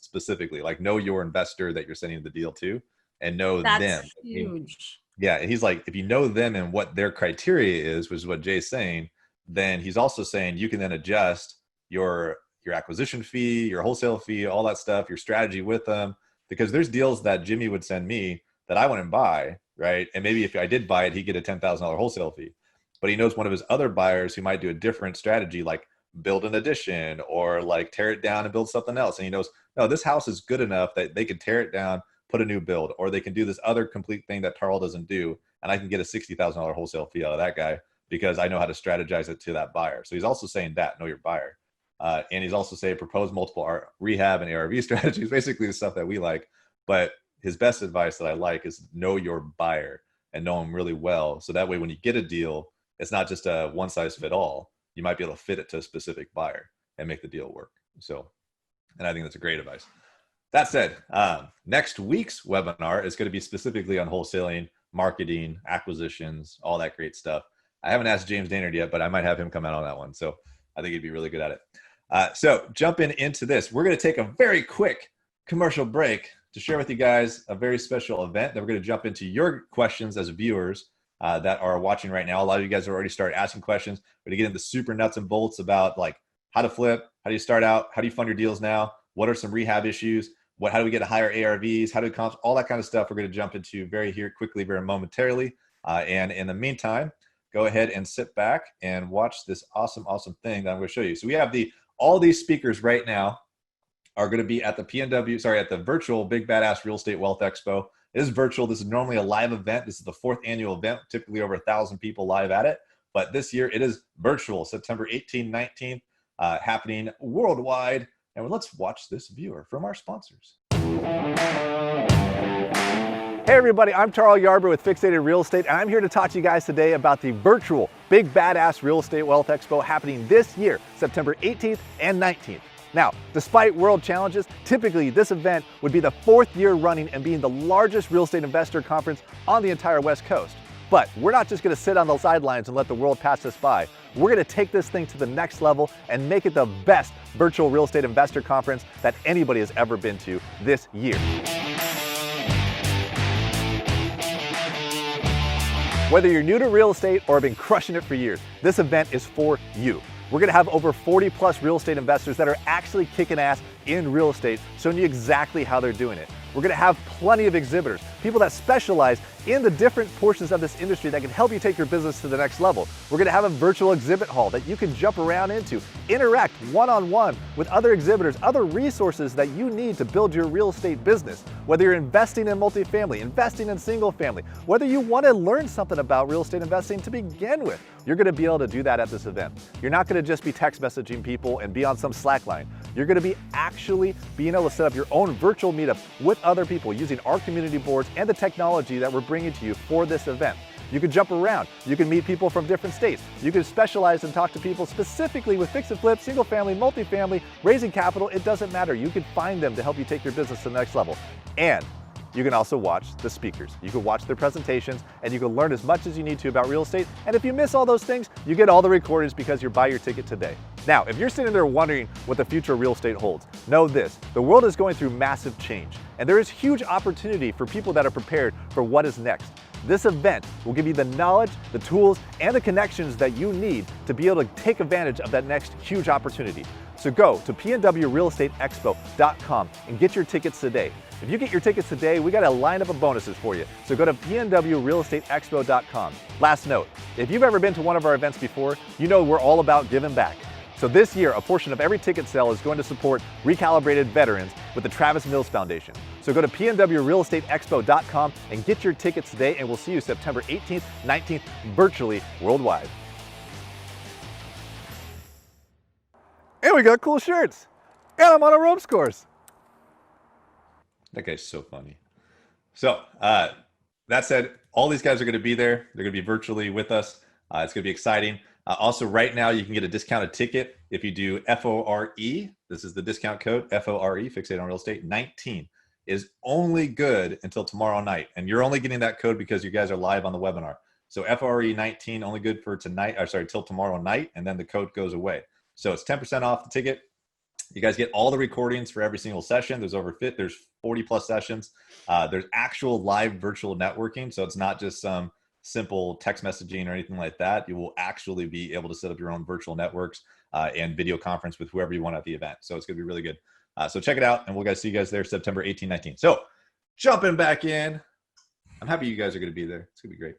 specifically, like know your investor that you're sending the deal to and know them. That's huge. Yeah. And he's like, if you know them and what their criteria is, which is what Jay's saying, then he's also saying you can then adjust your acquisition fee, your wholesale fee, all that stuff, your strategy with them, because there's deals that Jimmy would send me that I wouldn't buy, right? And maybe if I did buy it, he'd get a $10,000 wholesale fee. But he knows one of his other buyers who might do a different strategy, like build an addition or like tear it down and build something else. And he knows, no, this house is good enough that they can tear it down, put a new build, or they can do this other complete thing that Tarl doesn't do. And I can get a $60,000 wholesale fee out of that guy because I know how to strategize it to that buyer. So he's also saying that, know your buyer. And he's also saying propose multiple rehab and ARV strategies, basically the stuff that we like. But his best advice that I like is know your buyer and know him really well. So that way, when you get a deal, it's not just a one size fit all. You might be able to fit it to a specific buyer and make the deal work. So, and I think that's a great advice. That said, next week's webinar is going to be specifically on wholesaling, marketing, acquisitions, all that great stuff. I haven't asked James Daynard yet, but I might have him come out on that one. So I think he'd be really good at it. So jumping into this, we're going to take a very quick commercial break to share with you guys a very special event. Then we're going to jump into your questions as viewers that are watching right now. A lot of you guys have already started asking questions. We're going to get into super nuts and bolts about like how to flip, how do you start out, how do you fund your deals now, what are some rehab issues, how do we get higher ARVs, how do we comps, all that kind of stuff we're going to jump into very momentarily. And in the meantime, go ahead and sit back and watch this awesome thing that I'm going to show you. So we have all these speakers right now are going to be at the virtual Big Badass Real Estate Wealth Expo. It is virtual. This is normally a live event. This is the 4th annual event, typically over 1,000 people live at it. But this year it is virtual, September 18th, 19th, happening worldwide. And let's watch this viewer from our sponsors. Hey everybody, I'm Tarl Yarber with Fixated Real Estate, and I'm here to talk to you guys today about the virtual Big Badass Real Estate Wealth Expo happening this year, September 18th and 19th. Now, despite world challenges, typically this event would be the 4th year running and being the largest real estate investor conference on the entire West Coast. But we're not just going to sit on the sidelines and let the world pass us by. We're going to take this thing to the next level and make it the best virtual real estate investor conference that anybody has ever been to this year. Whether you're new to real estate or have been crushing it for years, this event is for you. We're going to have over 40 plus real estate investors that are actually kicking ass in real estate, showing you exactly how they're doing it. We're going to have plenty of exhibitors, people that specialize in the different portions of this industry that can help you take your business to the next level. We're going to have a virtual exhibit hall that you can jump around into, interact one-on-one with other exhibitors, other resources that you need to build your real estate business. Whether you're investing in multifamily, investing in single family, whether you want to learn something about real estate investing to begin with, you're going to be able to do that at this event. You're not going to just be text messaging people and be on some Slack line. you're going to be actually being able to set up your own virtual meetup with other people using our community boards and the technology that we're bringing to you for this event. You can jump around. You can meet people from different states. You can specialize and talk to people specifically with fix and flip, single family, multifamily, raising capital. It doesn't matter. You can find them to help you take your business to the next level. And you can also watch the speakers. You can watch their presentations, and you can learn as much as you need to about real estate. And if you miss all those things, you get all the recordings because you buy your ticket today. Now, if you're sitting there wondering what the future of real estate holds, know this: the world is going through massive change, and there is huge opportunity for people that are prepared for what is next. This event will give you the knowledge, the tools, and the connections that you need to be able to take advantage of that next huge opportunity. So go to pnwrealestateexpo.com and get your tickets today. If you get your tickets today, we got a lineup of bonuses for you. So go to pnwrealestateexpo.com. Last note, if you've ever been to one of our events before, you know we're all about giving back. So this year, a portion of every ticket sale is going to support recalibrated veterans with the Travis Mills Foundation. So go to pnwrealestateexpo.com and get your tickets today, and we'll see you September 18th, 19th, virtually worldwide. And we got cool shirts. And I'm on a ropes course. That guy's so funny. So that said, all these guys are going to be there. They're going to be virtually with us. It's going to be exciting. Also, right now, you can get a discounted ticket if you do F.O.R.E. This is the discount code, F.O.R.E, Fixate on Real Estate. 19 is only good until tomorrow night. And you're only getting that code because you guys are live on the webinar. So F.O.R.E 19, only good for tonight, or sorry, till tomorrow night, and then the code goes away. So it's 10% off the ticket. You guys get all the recordings for every single session. There's 40 plus sessions. There's actual live virtual networking. So it's not just some simple text messaging or anything like that. You will actually be able to set up your own virtual networks and video conference with whoever you want at the event. So it's going to be really good. So check it out, and we'll see you guys there September 18, 19. So jumping back in, I'm happy you guys are going to be there. It's going to be great.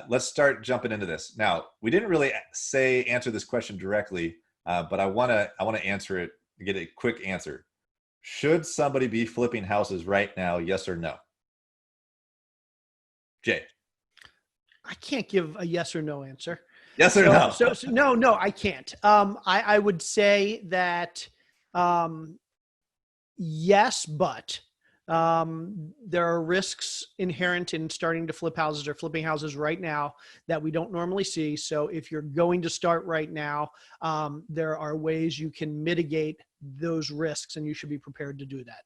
Let's start jumping into this. Now, we didn't really answer this question directly, but I want to answer it, get a quick answer. Should somebody be flipping houses right now? Yes or no? Jay. I can't give a yes or no answer. Yes or no? So no, I can't. I would say that yes, but there are risks inherent in starting to flip houses or flipping houses right now that we don't normally see. So if you're going to start right now, there are ways you can mitigate those risks, and you should be prepared to do that.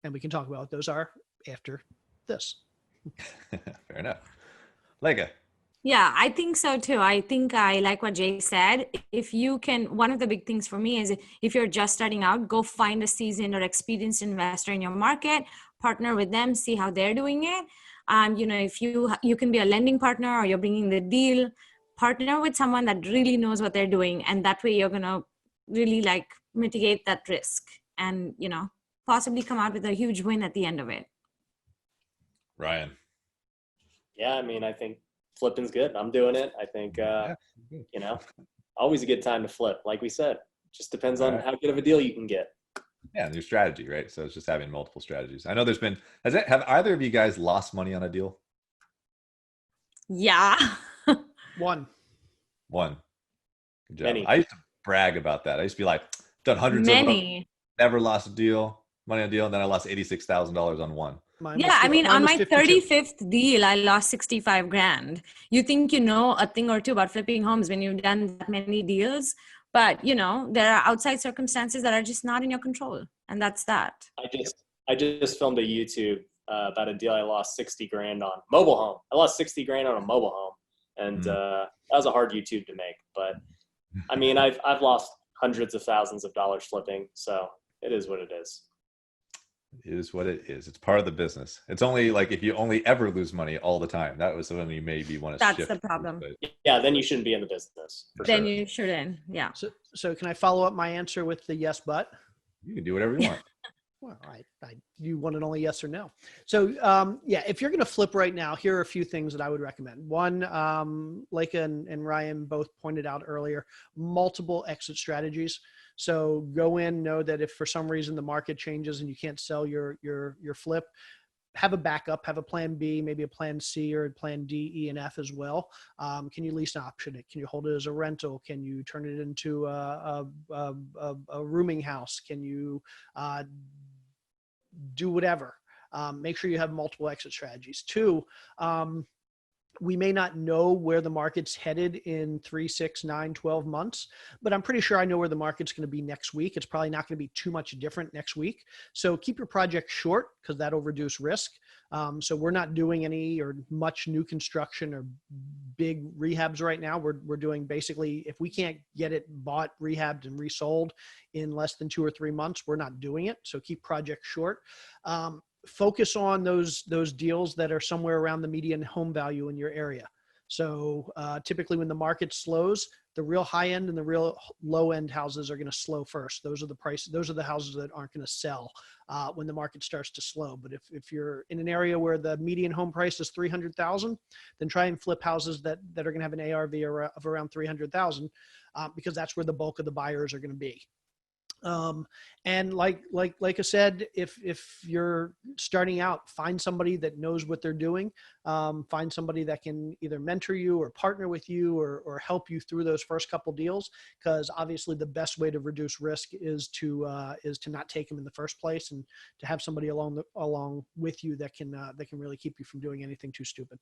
And we can talk about what those are after this. Fair enough. Lega. Yeah, I think so too. I think I like what Jay said. If you can, one of the big things for me is if you're just starting out, go find a seasoned or experienced investor in your market, partner with them, see how they're doing it. If you can be a lending partner or you're bringing the deal, partner with someone that really knows what they're doing. And that way you're going to really mitigate that risk and, possibly come out with a huge win at the end of it. Ryan. Yeah, I think flipping's good. I'm doing it. I think, always a good time to flip. Like we said, just depends on how good of a deal you can get. Yeah, and your strategy, right? So it's just having multiple strategies. I know there's been, have either of you guys lost money on a deal? Yeah. One. Good job. Many. I used to brag about that. I used to be like, done hundreds of them, never lost money on a deal, and then I lost $86,000 on one. On my 35th deal, I lost 65 grand. You think you know a thing or two about flipping homes when you've done that many deals, but there are outside circumstances that are just not in your control, and that's that. I just filmed a YouTube about a deal I lost 60 grand on mobile home. I lost 60 grand on a mobile home, and that was a hard YouTube to make. But I've lost hundreds of thousands of dollars flipping, so it is what it is. It is what it is. It's part of the business. It's only if you only ever lose money all the time. That was when you maybe want to shift. That's the problem. Yeah, then you shouldn't be in the business. Then you shouldn't. Yeah. So can I follow up my answer with the yes, but? You can do whatever you want. Well, you want it only yes or no. So if you're going to flip right now, here are a few things that I would recommend. One, Leica and Ryan both pointed out earlier, multiple exit strategies. So go in, know that if for some reason the market changes and you can't sell your flip, have a backup, have a plan B, maybe a plan C or a plan D, E, and F as well. Can you lease an option it? Can you hold it as a rental? Can you turn it into a rooming house? Can you do whatever? Make sure you have multiple exit strategies. Two, we may not know where the market's headed in 3, 6, 9, 12 months, but I'm pretty sure I know where the market's going to be next week. It's probably not going to be too much different next week. So keep your project short because that'll reduce risk. So we're not doing any or much new construction or big rehabs right now. We're doing basically, if we can't get it bought, rehabbed, and resold in less than 2 or 3 months, we're not doing it. So keep projects short. Focus on those deals that are somewhere around the median home value in your area. So typically when the market slows, the real high end and the real low end houses are going to slow first. Those are the houses that aren't going to sell when the market starts to slow. But if you're in an area where the median home price is $300,000, then try and flip houses that are going to have an ARV of around $300,000 because that's where the bulk of the buyers are going to be. And like I said, if you're starting out, find somebody that knows what they're doing. Find somebody that can either mentor you or partner with you or help you through those first couple deals. Because obviously the best way to reduce risk is to not take them in the first place and to have somebody along with you that can really keep you from doing anything too stupid.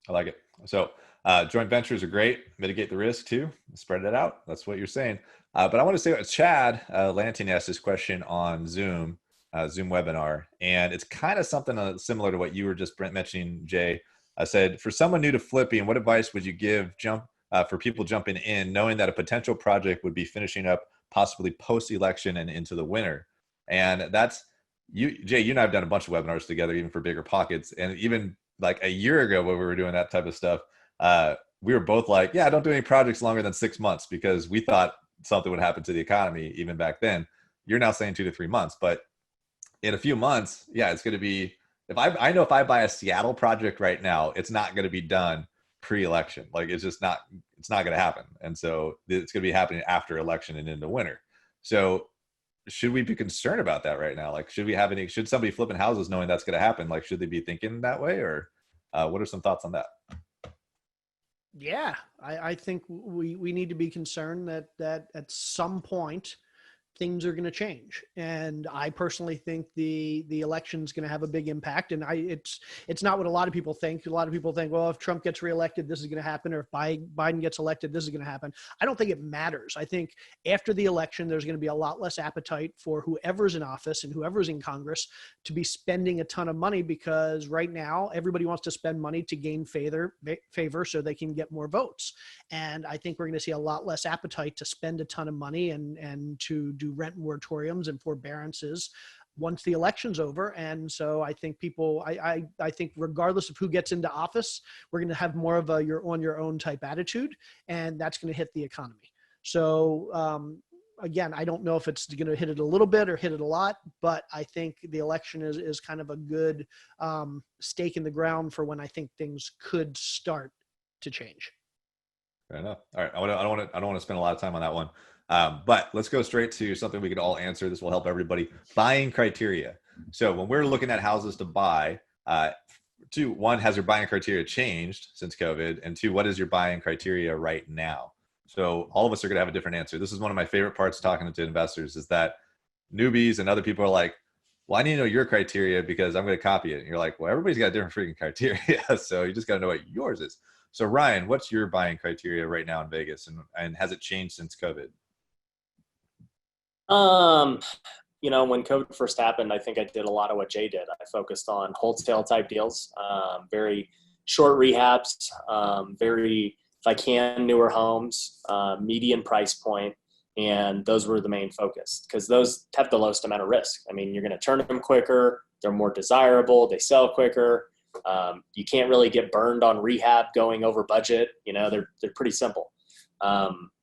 I like it. So joint ventures are great. Mitigate the risk too. Spread it out. That's what you're saying. But I want to say Chad Lanting asked this question on Zoom webinar. And it's kind of something similar to what you were just mentioning, Jay. I said, for someone new to flipping, what advice would you give for people jumping in, knowing that a potential project would be finishing up possibly post-election and into the winter? And that's, Jay, you and I have done a bunch of webinars together, even for Bigger Pockets. And even like a year ago when we were doing that type of stuff, we were both like, yeah, don't do any projects longer than 6 months because we thought something would happen to the economy even back then. You're now saying 2 to 3 months, but in a few months, yeah, it's going to be, I know if I buy a Seattle project right now, it's not going to be done pre-election. Like it's not going to happen. And so it's going to be happening after election and into winter. So should we be concerned about that right now? Like, should somebody flipping houses knowing that's going to happen? Like, should they be thinking that way, or what are some thoughts on that? Yeah, I think we need to be concerned that at some point things are going to change. And I personally think the election is going to have a big impact. And it's not what a lot of people think. A lot of people think, well, if Trump gets reelected, this is going to happen. Or if Biden gets elected, this is going to happen. I don't think it matters. I think after the election, there's going to be a lot less appetite for whoever's in office and whoever's in Congress to be spending a ton of money, because right now everybody wants to spend money to gain favor so they can get more votes. And I think we're going to see a lot less appetite to spend a ton of money and to do rent moratoriums and forbearances once the election's over. And so I think I think regardless of who gets into office, we're going to have more of a you're on your own type attitude, and that's going to hit the economy. So again, I don't know if it's going to hit it a little bit or hit it a lot, but I think the election is kind of a good stake in the ground for when I think things could start to change. Fair enough. All right. I don't want to spend a lot of time on that one. But let's go straight to something we could all answer. This will help everybody. Buying criteria. So when we're looking at houses to buy, one, has your buying criteria changed since COVID? And two, what is your buying criteria right now? So all of us are going to have a different answer. This is one of my favorite parts of talking to investors, is that newbies and other people are like, well, I need to know your criteria because I'm going to copy it. And you're like, well, everybody's got different freaking criteria. So you just got to know what yours is. So Ryan, what's your buying criteria right now in Vegas, and has it changed since COVID? When COVID first happened, I think I did a lot of what Jay did. I focused on wholesale type deals, very short rehabs, very, if I can, newer homes, median price point. And those were the main focus because those have the lowest amount of risk. I mean, you're going to turn them quicker. They're more desirable. They sell quicker. You can't really get burned on rehab going over budget. They're pretty simple.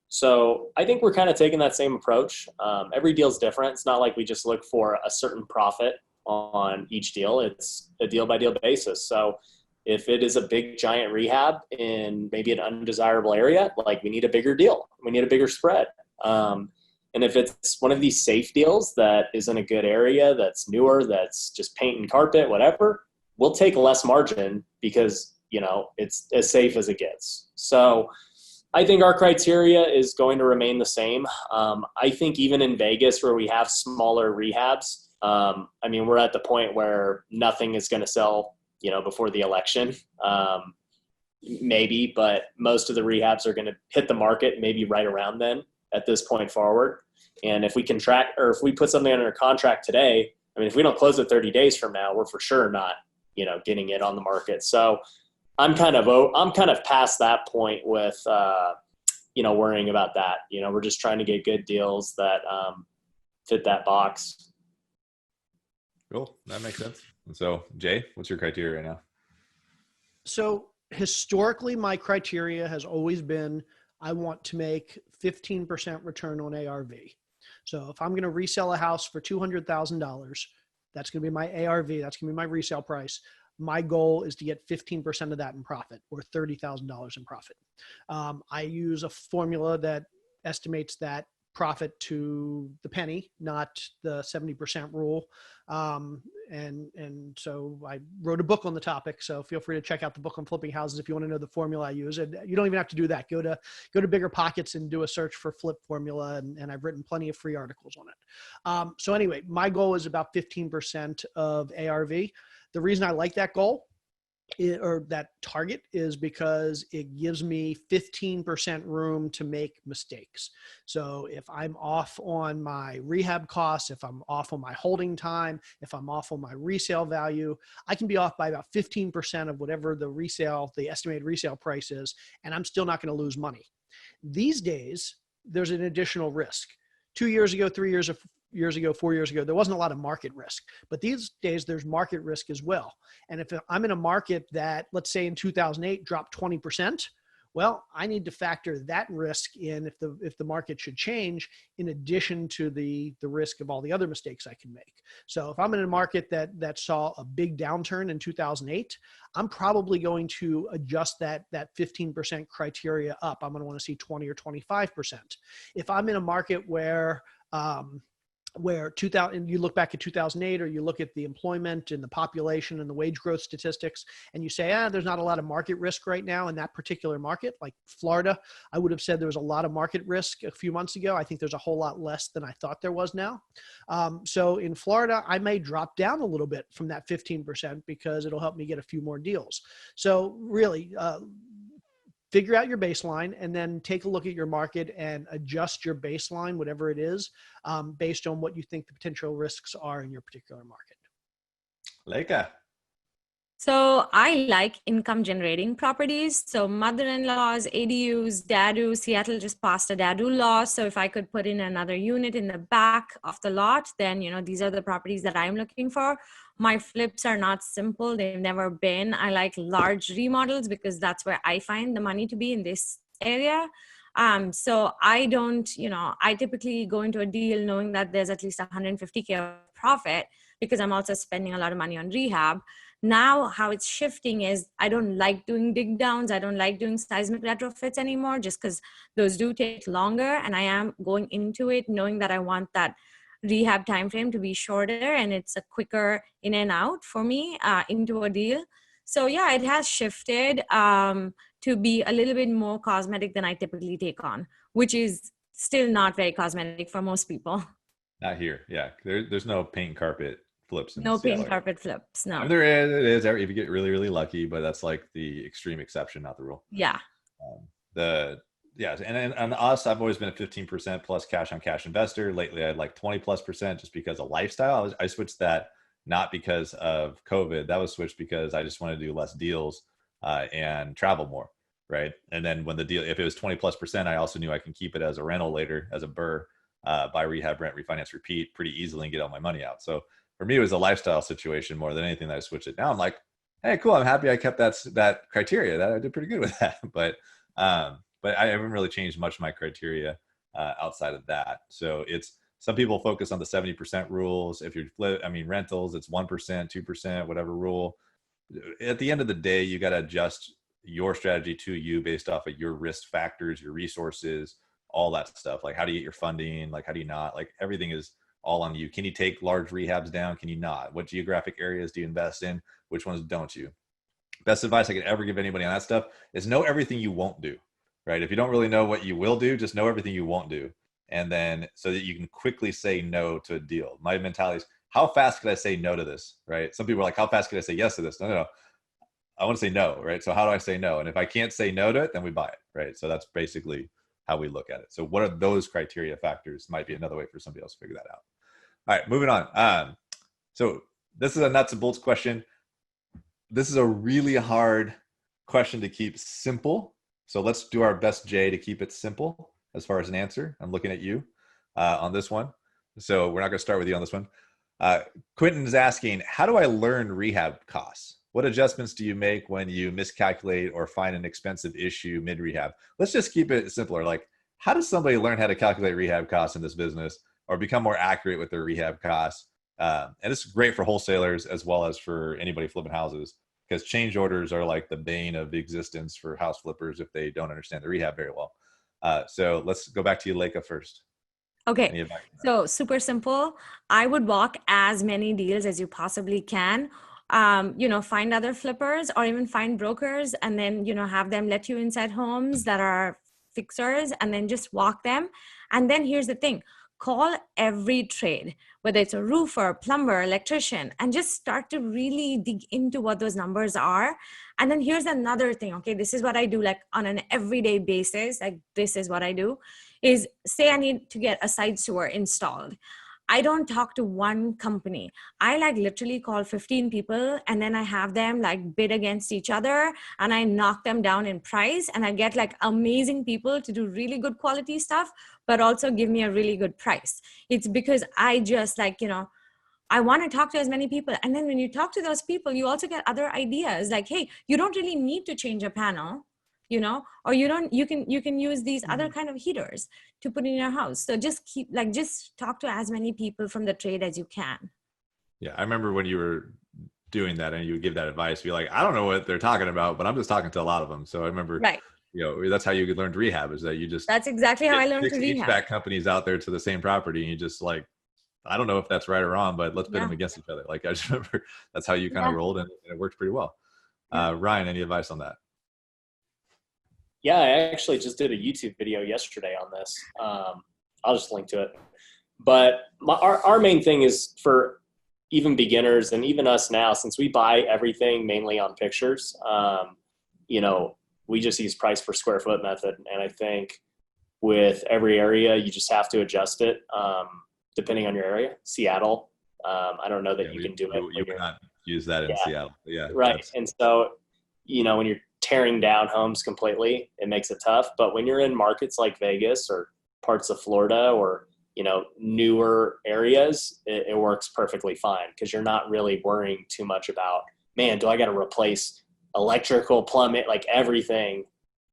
So I think we're kind of taking that same approach. Every deal is different. It's not like we just look for a certain profit on each deal. It's a deal by deal basis. So if it is a big giant rehab in maybe an undesirable area, like we need a bigger deal. We need a bigger spread. And if it's one of these safe deals that is in a good area, that's newer, that's just paint and carpet, whatever, we'll take less margin because, you know, it's as safe as it gets. So I think our criteria is going to remain the same. I think even in Vegas where we have smaller rehabs, I mean, we're at the point where nothing is going to sell, you know, before the election. Maybe, but most of the rehabs are going to hit the market maybe right around then at this point forward. And if we contract, or if we put something under contract today, I mean, if we don't close it 30 days from now, we're for sure not, you know, getting it on the market. So I'm kind of past that point with, you know, worrying about that. You know, we're just trying to get good deals that fit that box. Cool. That makes sense. And so Jay, what's your criteria right now? So historically, my criteria has always been, I want to make 15% return on ARV. So if I'm going to resell a house for $200,000, that's going to be my ARV. That's going to be my resale price. My goal is to get 15% of that in profit, or $30,000 in profit. I use a formula that estimates that profit to the penny, not the 70% rule. And so I wrote a book on the topic. So feel free to check out the book on flipping houses if you want to know the formula I use. And you don't even have to do that. Go to Bigger Pockets and do a search for flip formula. And I've written plenty of free articles on it. So anyway, my goal is about 15% of ARV. The reason I like that goal or that target is because it gives me 15% room to make mistakes. So if I'm off on my rehab costs, if I'm off on my holding time, if I'm off on my resale value, I can be off by about 15% of whatever the estimated resale price is, and I'm still not going to lose money. These days, there's an additional risk. 2 years ago, 3 years ago, 4 years ago, there wasn't a lot of market risk, but these days there's market risk as well. And if I'm in a market that, let's say in 2008 dropped 20%, well, I need to factor that risk in if the market should change, in addition to the risk of all the other mistakes I can make. So if I'm in a market that saw a big downturn in 2008, I'm probably going to adjust that 15% criteria up. I'm going to want to see 20 or 25%. If I'm in a market where you look back at 2008, or you look at the employment and the population and the wage growth statistics, and you say, there's not a lot of market risk right now in that particular market, like Florida, I would have said there was a lot of market risk a few months ago. I think there's a whole lot less than I thought there was now. So in Florida, I may drop down a little bit from that 15% because it'll help me get a few more deals. So really, figure out your baseline and then take a look at your market and adjust your baseline, whatever it is, based on what you think the potential risks are in your particular market. Leica. So I like income generating properties. So mother-in-laws, ADUs, DADU. Seattle just passed a DADU law. So if I could put in another unit in the back of the lot, then, you know, these are the properties that I'm looking for. My flips are not simple. They've never been. I like large remodels because that's where I find the money to be in this area. So I don't, you know, I typically go into a deal knowing that there's at least $150K of profit because I'm also spending a lot of money on rehab. Now, how it's shifting is I don't like doing dig downs. I don't like doing seismic retrofits anymore just because those do take longer. And I am going into it knowing that I want that rehab timeframe to be shorter and it's a quicker in and out for me into a deal. So yeah, it has shifted to be a little bit more cosmetic than I typically take on, which is still not very cosmetic for most people. Not here. Yeah. There's no paint carpet flips. No paint carpet flips. No. I mean, it is if you get really, really lucky, but that's like the extreme exception, not the rule. Yeah. And us, I've always been a 15% plus cash on cash investor. Lately, I had like 20+% just because of lifestyle. I switched that not because of COVID. That was switched because I just wanted to do less deals and travel more. Right. And then when the deal, if it was 20+%, I also knew I can keep it as a rental later, as a BRRRR, buy, rehab, rent, refinance, repeat pretty easily and get all my money out. So for me, it was a lifestyle situation more than anything that I switched it. Now I'm like, hey, cool. I'm happy I kept that criteria. That I did pretty good with that. But I haven't really changed much of my criteria outside of that. So it's, some people focus on the 70% rules. If you're rentals, it's 1%, 2%, whatever rule. At the end of the day, you got to adjust your strategy to you based off of your risk factors, your resources, all that stuff. Like, how do you get your funding? Like, how do you not? Like, everything is all on you. Can you take large rehabs down? Can you not? What geographic areas do you invest in? Which ones don't you? Best advice I could ever give anybody on that stuff is know everything you won't do, right? If you don't really know what you will do, just know everything you won't do. And then so that you can quickly say no to a deal. My mentality is, how fast could I say no to this, right? Some people are like, how fast could I say yes to this? No. I want to say no, right? So how do I say no? And if I can't say no to it, then we buy it, right? So that's basically how we look at it. So what are those criteria factors? Might be another way for somebody else to figure that out. All right, moving on. So this is a nuts and bolts question. This is a really hard question to keep simple. So let's do our best, Jay, to keep it simple as far as an answer. I'm looking at you on this one. So we're not going to start with you on this one. Quentin is asking, how do I learn rehab costs? What adjustments do you make when you miscalculate or find an expensive issue mid-rehab? Let's just keep it simpler. Like, how does somebody learn how to calculate rehab costs in this business or become more accurate with their rehab costs? And this is great for wholesalers as well as for anybody flipping houses, because change orders are like the bane of existence for house flippers if they don't understand the rehab very well. So let's go back to you, Leica, first. Okay, so super simple. I would walk as many deals as you possibly can. Find other flippers or even find brokers, and then, have them let you inside homes that are fixers, and then just walk them. And then here's the thing, call every trade, whether it's a roofer, plumber, electrician, and just start to really dig into what those numbers are. And then here's another thing. Okay, this is what I do, like on an everyday basis. Like, this is what I do is, say I need to get a side sewer installed. I don't talk to one company. I literally call 15 people, and then I have them bid against each other, and I knock them down in price, and I get amazing people to do really good quality stuff, but also give me a really good price. It's because I just I want to talk to as many people. And then when you talk to those people, you also get other ideas like, hey, you don't really need to change a panel, or you can use these other kind of heaters to put in your house. So just just talk to as many people from the trade as you can. Yeah, I remember when you were doing that and you would give that advice, be like, I don't know what they're talking about, but I'm just talking to a lot of them. So I remember, right. That's how you could learn to rehab, is that you just, that's exactly how I learned to rehab. HVAC companies out there to the same property, and you just I don't know if that's right or wrong, but let's pit them against each other. I just remember that's how you kind of rolled, and it worked pretty well. Ryan, any advice on that? Yeah, I actually just did a YouTube video yesterday on this. I'll just link to it. But our main thing is for even beginners and even us now, since we buy everything mainly on pictures, we just use price per square foot method. And I think with every area, you just have to adjust it depending on your area. Seattle, I don't know that you can do it. You would not use that in Seattle. Yeah. Right. And so, when you're tearing down homes completely, it makes it tough. But when you're in markets like Vegas or parts of Florida or, newer areas, it works perfectly fine, because you're not really worrying too much about, man, do I got to replace electrical, plumbing, everything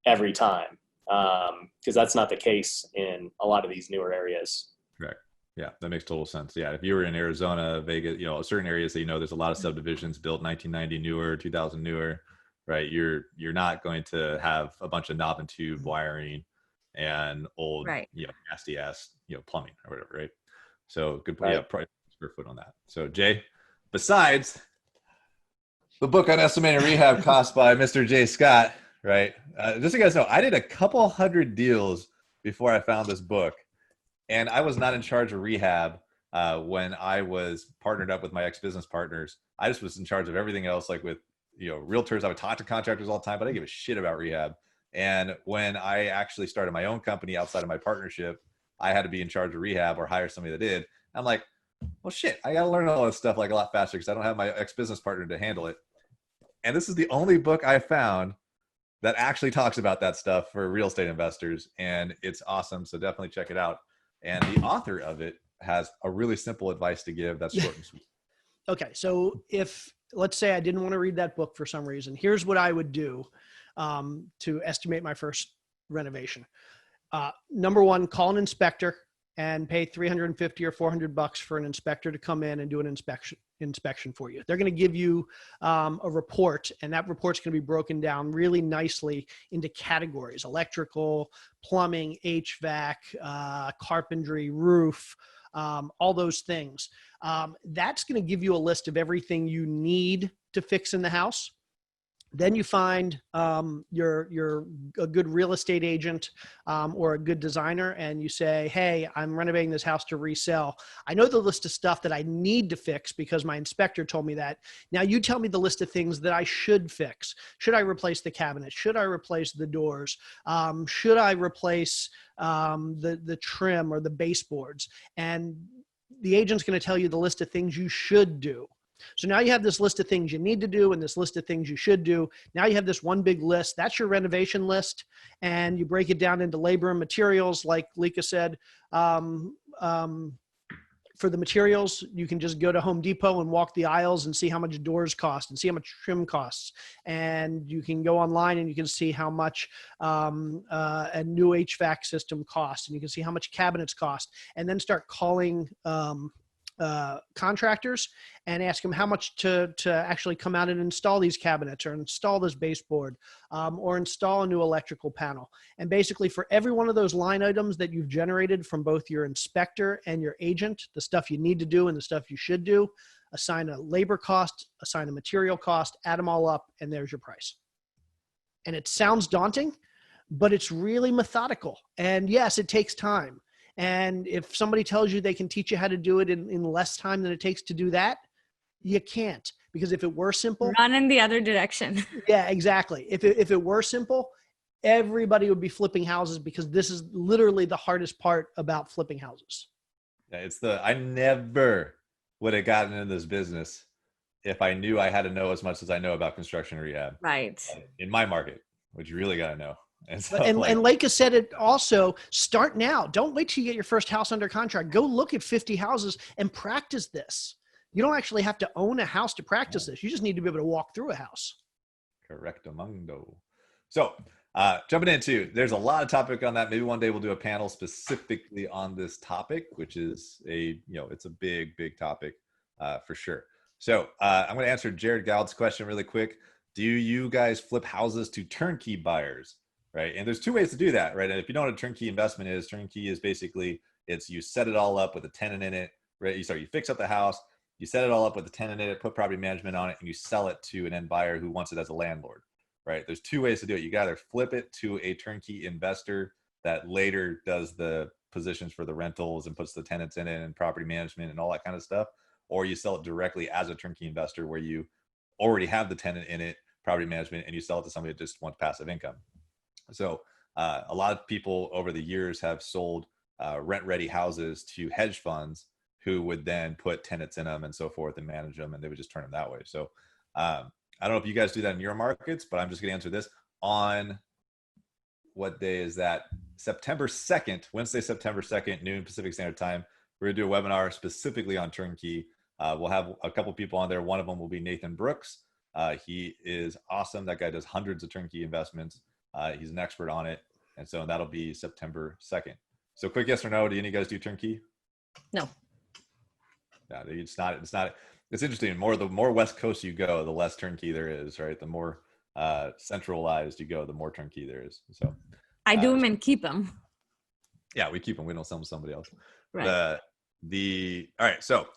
every time? Because that's not the case in a lot of these newer areas. Correct. Yeah, that makes total sense. Yeah, if you were in Arizona, Vegas, certain areas that there's a lot of subdivisions built 1990 newer, 2000 newer, right? You're not going to have a bunch of knob and tube wiring and old, nasty ass, plumbing or whatever, right? So good, right. Yeah, probably square foot on that. So Jay, besides the book on estimating rehab costs by Mr. Jay Scott, right? Just so you guys know, I did a couple hundred deals before I found this book. And I was not in charge of rehab when I was partnered up with my ex-business partners. I just was in charge of everything else, with realtors. I would talk to contractors all the time, but I didn't give a shit about rehab. And when I actually started my own company outside of my partnership, I had to be in charge of rehab or hire somebody that did. I'm like, well, shit, I got to learn all this stuff a lot faster because I don't have my ex-business partner to handle it. And this is the only book I found that actually talks about that stuff for real estate investors. And it's awesome. So definitely check it out. And the author of it has a really simple advice to give that's short and sweet. Okay. So if, let's say I didn't want to read that book for some reason, here's what I would do to estimate my first renovation. Number one, call an inspector and pay $350 or $400 for an inspector to come in and do an inspection for you. They're going to give you a report, and that report's going to be broken down really nicely into categories: electrical, plumbing, HVAC, carpentry, roof, all those things. That's going to give you a list of everything you need to fix in the house. Then you find you're a good real estate agent or a good designer, and you say, hey, I'm renovating this house to resell. I know the list of stuff that I need to fix because my inspector told me that. Now you tell me the list of things that I should fix. Should I replace the cabinet? Should I replace the doors? Should I replace the trim or the baseboards? And the agent's going to tell you the list of things you should do. So now you have this list of things you need to do and this list of things you should do. Now you have this one big list. That's your renovation list. And you break it down into labor and materials. Like Lika said, for the materials, you can just go to Home Depot and walk the aisles and see how much doors cost and see how much trim costs. And you can go online and you can see how much a new HVAC system costs. And you can see how much cabinets cost. And then start calling contractors and ask them how much to actually come out and install these cabinets or install this baseboard or install a new electrical panel. And basically for every one of those line items that you've generated from both your inspector and your agent, the stuff you need to do and the stuff you should do, assign a labor cost, assign a material cost, add them all up, and there's your price. And it sounds daunting, but it's really methodical. And yes, it takes time. And if somebody tells you they can teach you how to do it in less time than it takes to do that, you can't. Because if it were simple, run in the other direction. Yeah, exactly. If it were simple, everybody would be flipping houses, because this is literally the hardest part about flipping houses. Yeah, I never would have gotten into this business if I knew I had to know as much as I know about construction rehab. Right. In my market, which you really got to know. And, so, and Leica said it also, start now. Don't wait till you get your first house under contract. Go look at 50 houses and practice this. You don't actually have to own a house to practice this. You just need to be able to walk through a house. Correctamundo. So jumping into, there's a lot of topic on that. Maybe one day we'll do a panel specifically on this topic, which is it's a big, big topic for sure. So I'm going to answer Jared Gould's question really quick. Do you guys flip houses to turnkey buyers? Right. And there's two ways to do that. Right. And if you know what a turnkey investment is, turnkey is basically you set it all up with a tenant in it. Right. You fix up the house, you set it all up with a tenant in it, put property management on it, and you sell it to an end buyer who wants it as a landlord. Right. There's two ways to do it. You got to flip it to a turnkey investor that later does the positions for the rentals and puts the tenants in it and property management and all that kind of stuff. Or you sell it directly as a turnkey investor where you already have the tenant in it, property management, and you sell it to somebody that just wants passive income. So a lot of people over the years have sold rent-ready houses to hedge funds who would then put tenants in them and so forth and manage them, and they would just turn them that way. So I don't know if you guys do that in your markets, but I'm just going to answer this. On what day is that? September 2nd, Wednesday, September 2nd, noon Pacific Standard Time. We're going to do a webinar specifically on turnkey. We'll have a couple people on there. One of them will be Nathan Brooks. He is awesome. That guy does hundreds of turnkey investments. He's an expert on it. And so that'll be September 2nd. So quick yes or no, do any of you guys do turnkey? No. Yeah, it's interesting. The more West Coast you go, the less turnkey there is, right? The more centralized you go, the more turnkey there is. So I do them and keep them. Yeah, we keep them. We don't sell them to somebody else. Right. All right. So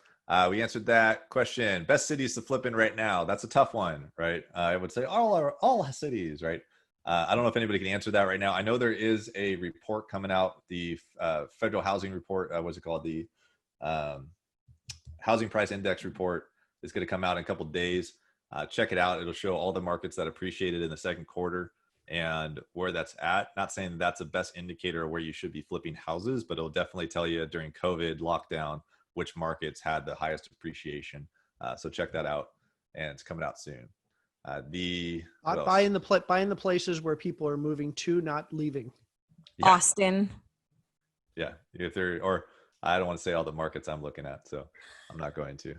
we answered that question. Best cities to flip in right now. That's a tough one, right? I would say all cities, right? I don't know if anybody can answer that right now. I know there is a report coming out, the federal housing report. What's it called? The housing price index report is going to come out in a couple of days. Check it out. It'll show all the markets that appreciated in the second quarter and where that's at. Not saying that's the best indicator of where you should be flipping houses, but it'll definitely tell you during COVID lockdown which markets had the highest appreciation. So check that out, and it's coming out soon. Buy in the places where people are moving to, not leaving. Yeah. Austin. Yeah, I don't want to say all the markets I'm looking at, so I'm not going to.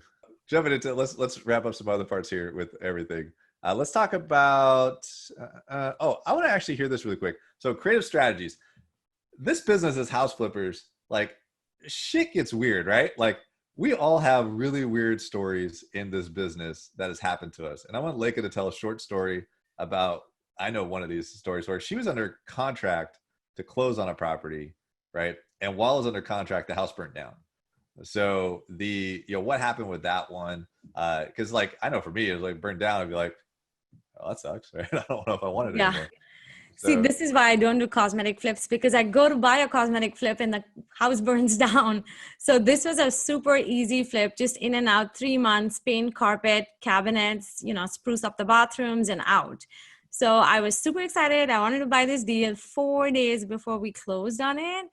Jumping into let's wrap up some other parts here with everything. Let's talk about. I want to actually hear this really quick. So creative strategies. This business as house flippers, like shit gets weird, right? Like we all have really weird stories in this business that has happened to us. And I want Leica to tell a short story about, I know one of these stories where she was under contract to close on a property, right? And while it was under contract, the house burnt down. So what happened with that one? Cause like, I know for me, it was like burned down. I'd be like, oh, that sucks, right? I don't know if I want it anymore. See, this is why I don't do cosmetic flips, because I go to buy a cosmetic flip and the house burns down. So this was a super easy flip, just in and out, 3 months, paint, carpet, cabinets, spruce up the bathrooms and out. So I was super excited. I wanted to buy this deal 4 days before we closed on it.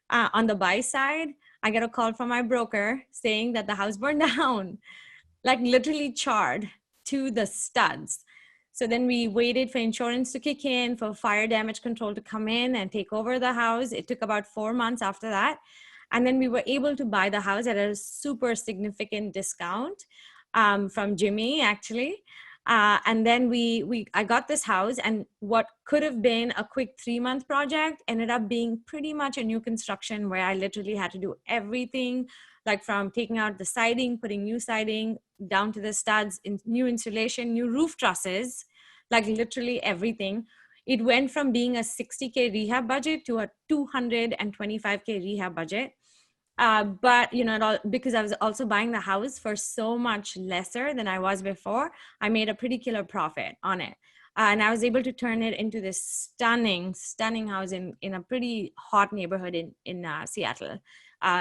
On the buy side, I get a call from my broker saying that the house burned down, like literally charred to the studs. So then we waited for insurance to kick in, for fire damage control to come in and take over the house. It took about 4 months after that. And then we were able to buy the house at a super significant discount from Jimmy, actually. And then I got this house, and what could have been a quick 3-month project ended up being pretty much a new construction, where I literally had to do everything, like from taking out the siding, putting new siding, down to the studs, new insulation, new roof trusses, like literally everything. It went from being a $60K rehab budget to a $225K rehab budget. But because I was also buying the house for so much lesser than I was before, I made a pretty killer profit on it. And I was able to turn it into this stunning house in a pretty hot neighborhood in Seattle,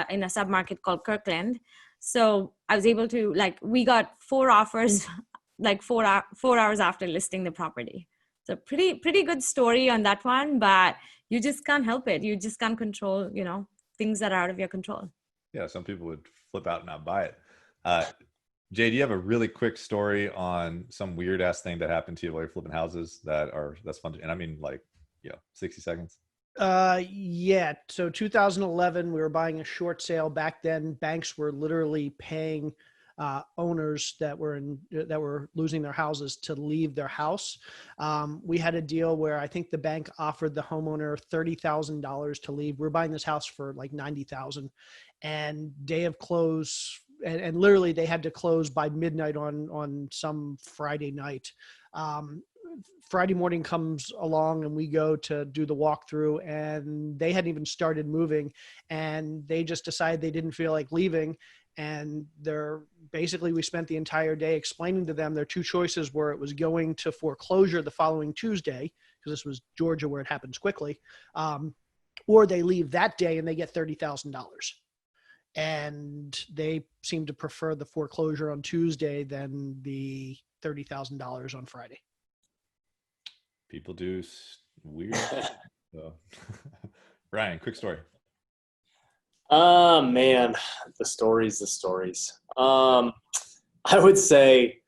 in a submarket called Kirkland. So I was able to, we got 4 offers, 4 hours after listing the property. So pretty good story on that one, but you just can't help it. You just can't control, things that are out of your control. Yeah, some people would flip out and not buy it. Jay, do you have a really quick story on some weird ass thing that happened to you while you're flipping houses that's fun? And I mean, 60 seconds. Yeah. So 2011, we were buying a short sale. Back then, banks were literally paying owners that were losing their houses to leave their house. We had a deal where I think the bank offered the homeowner $30,000 to leave. We're buying this house for like $90,000, and day of close, and literally they had to close by midnight on some Friday night. Friday morning comes along and we go to do the walkthrough, and they hadn't even started moving, and they just decided they didn't feel like leaving. And we spent the entire day explaining to them their 2 choices were: it was going to foreclosure the following Tuesday, because this was Georgia where it happens quickly, or they leave that day and they get $30,000. And they seemed to prefer the foreclosure on Tuesday than the $30,000 on Friday. People do weird. So. Ryan, quick story. Man, the stories. I would say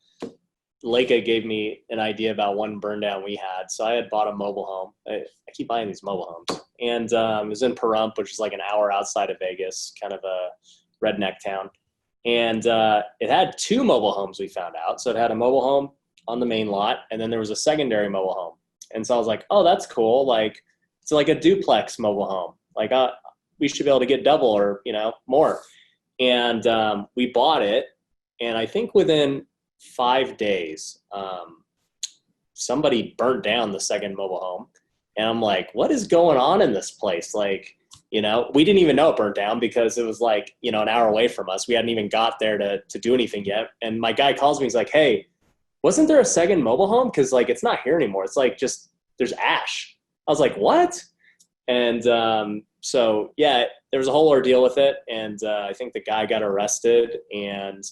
Leica gave me an idea about one burn down we had. So I had bought a mobile home. I keep buying these mobile homes. And it was in Pahrump, which is like an hour outside of Vegas, kind of a redneck town. And it had 2 mobile homes, we found out. So it had a mobile home on the main lot, and then there was a secondary mobile home. And so I was like, oh, that's cool. Like, it's like a duplex mobile home. Like, we should be able to get double or, more. And we bought it. And I think within 5 days, somebody burnt down the second mobile home. And I'm like, what is going on in this place? Like, we didn't even know it burnt down because it was like, an hour away from us. We hadn't even got there to do anything yet. And my guy calls me. He's like, hey, wasn't there a second mobile home? Because it's not here anymore. It's like there's ash. I was like, what? And so, yeah, there was a whole ordeal with it. And I think the guy got arrested. And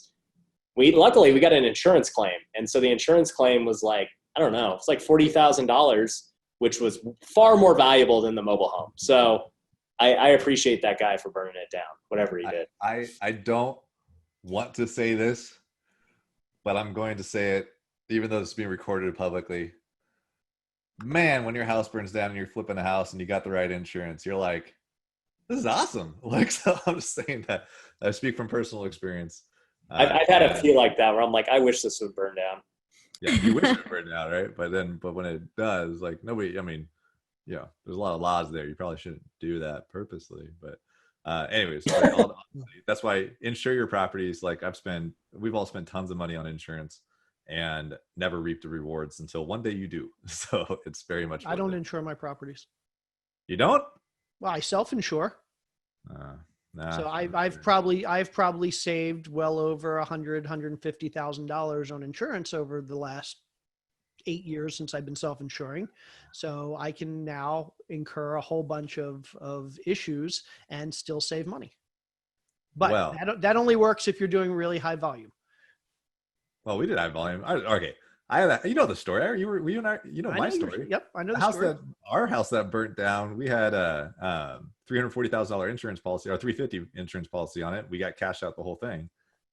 luckily we got an insurance claim. And so the insurance claim was like, I don't know, it's like $40,000, which was far more valuable than the mobile home. So I appreciate that guy for burning it down, whatever he did. I don't want to say this, but I'm going to say it, even though it's being recorded publicly. Man, when your house burns down and you're flipping a house and you got the right insurance, you're like, this is awesome. So I'm just saying that I speak from personal experience. I've had a few like that where I'm like, I wish this would burn down. Yeah, you wish it would burn down, right? But when it does, there's a lot of laws there. You probably shouldn't do that purposely. But Anyways, that's why insure your properties. Like we've all spent tons of money on insurance and never reaped the rewards until one day you do. So it's very much. I don't insure my properties. You don't? Well, I self-insure. Nah, So I've probably saved well over $150,000 on insurance over the last 8 years since I've been self-insuring. So I can now incur a whole bunch of issues and still save money. But that only works if you're doing really high volume. Well, we did high volume. Okay. I have you know the story. Were you and I, my story. Yep. I know the story. Our house that burnt down, we had a $340,000 insurance policy or $350 insurance policy on it. We got cashed out the whole thing.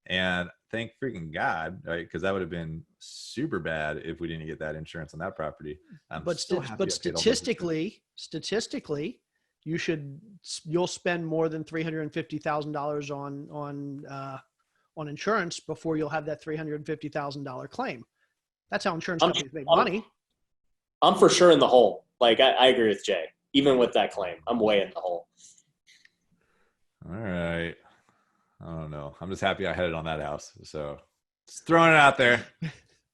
And thank freaking God, right? Because that would have been super bad if we didn't get that insurance on that property. But statistically, you'll spend more than $350,000 on insurance before you'll have that $350,000 claim. That's how insurance companies make money. I'm for sure in the hole. Like I agree with Jay. Even with that claim, I'm way in the hole. All right. I don't know. I'm just happy I had it on that house. So just throwing it out there.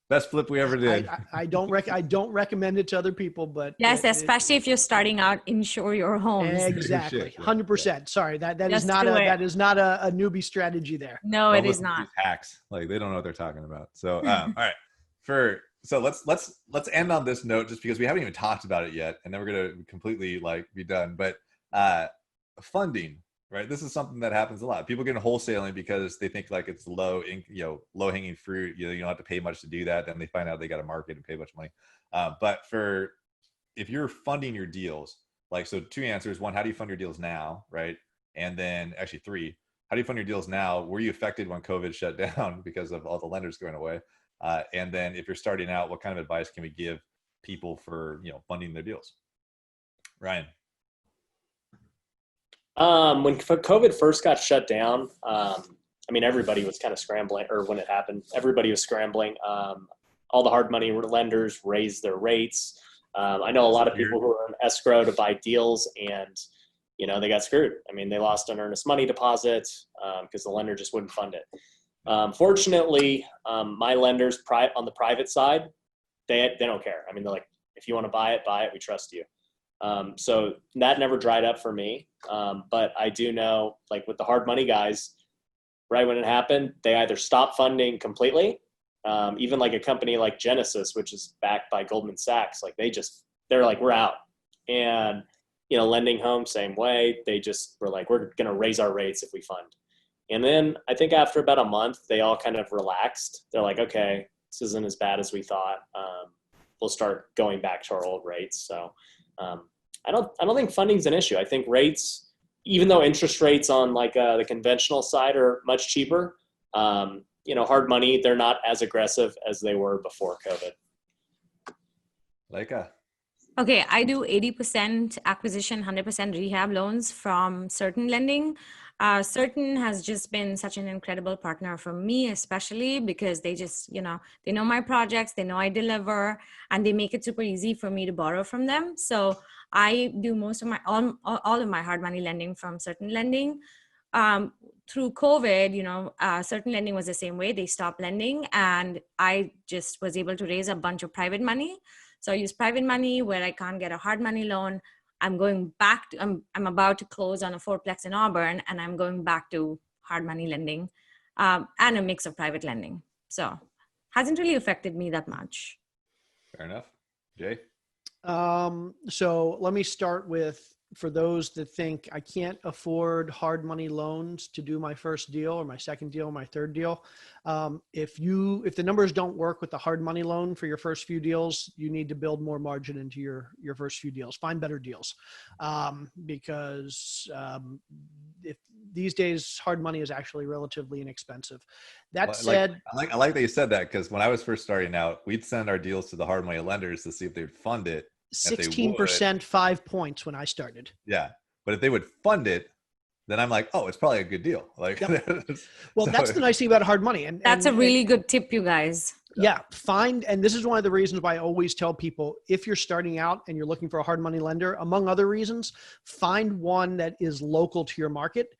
Best flip we ever did. I don't recommend it to other people, but yes, especially if you're starting out, insure your homes. Exactly. 100%. Sorry, that is not a newbie strategy there. No, it is not. Hacks. Like they don't know what they're talking about. So all right. So let's end on this note, just because we haven't even talked about it yet, and then we're gonna completely be done. But funding, right? This is something that happens a lot. People get into wholesaling because they think it's low hanging fruit. You don't have to pay much to do that. Then they find out they got to market and pay a bunch of money. But if you're funding your deals, so 2 answers: 1, how do you fund your deals now, right? And then actually 3, how do you fund your deals now? Were you affected when COVID shut down because of all the lenders going away? And then if you're starting out, what kind of advice can we give people for, funding their deals? Ryan. When COVID first got shut down, everybody was kind of scrambling, or when it happened, everybody was scrambling. All the hard money lenders raised their rates. I know a lot of people who were in escrow to buy deals, and, they got screwed. They lost an earnest money deposit because the lender just wouldn't fund it. Fortunately, my lenders on the private side, they don't care. They're like, if you want to buy it, we trust you. So that never dried up for me. But I do know, with the hard money guys, right when it happened, they either stopped funding completely, even a company like Genesis, which is backed by Goldman Sachs, they're like, we're out. And, Lending Home, same way. They just were like, we're going to raise our rates if we fund. And then I think after about a month, they all kind of relaxed. They're like, okay, this isn't as bad as we thought. We'll start going back to our old rates. So I don't think funding's an issue. I think rates, even though interest rates on the conventional side are much cheaper, hard money, they're not as aggressive as they were before COVID. Leica. Okay, I do 80% acquisition, 100% rehab loans from Certain Lending. Certain has just been such an incredible partner for me, especially because they just, they know my projects, they know I deliver, and they make it super easy for me to borrow from them. So I do most of all of my hard money lending from Certain Lending. Through COVID, Certain Lending was the same way. They stopped lending, and I just was able to raise a bunch of private money. So I use private money where I can't get a hard money loan. I'm going back to, I'm about to close on a 4-plex in Auburn, and I'm going back to hard money lending and a mix of private lending. So hasn't really affected me that much. Fair enough. Jay? So let me start with, for those that think I can't afford hard money loans to do my first deal or my second deal or my third deal. If the numbers don't work with the hard money loan for your first few deals, you need to build more margin into your first few deals. Find better deals, because if these days hard money is actually relatively inexpensive. That said, I like that you said that, because when I was first starting out, we'd send our deals to the hard money lenders to see if they'd fund it. 16%, 5 points when I started. Yeah. But if they would fund it, then I'm like, oh, it's probably a good deal. Yep. Well, that's the nice thing about hard money. And that's a really good tip, you guys. Yeah, and this is one of the reasons why I always tell people, if you're starting out and you're looking for a hard money lender, among other reasons, find one that is local to your market,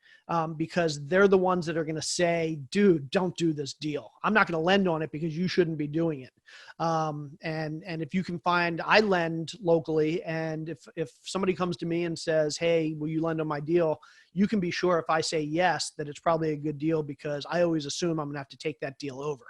because they're the ones that are going to say, dude, don't do this deal. I'm not going to lend on it because you shouldn't be doing it. And if you can find, I lend locally, and if somebody comes to me and says, hey, will you lend on my deal? You can be sure if I say yes, that it's probably a good deal, because I always assume I'm going to have to take that deal over.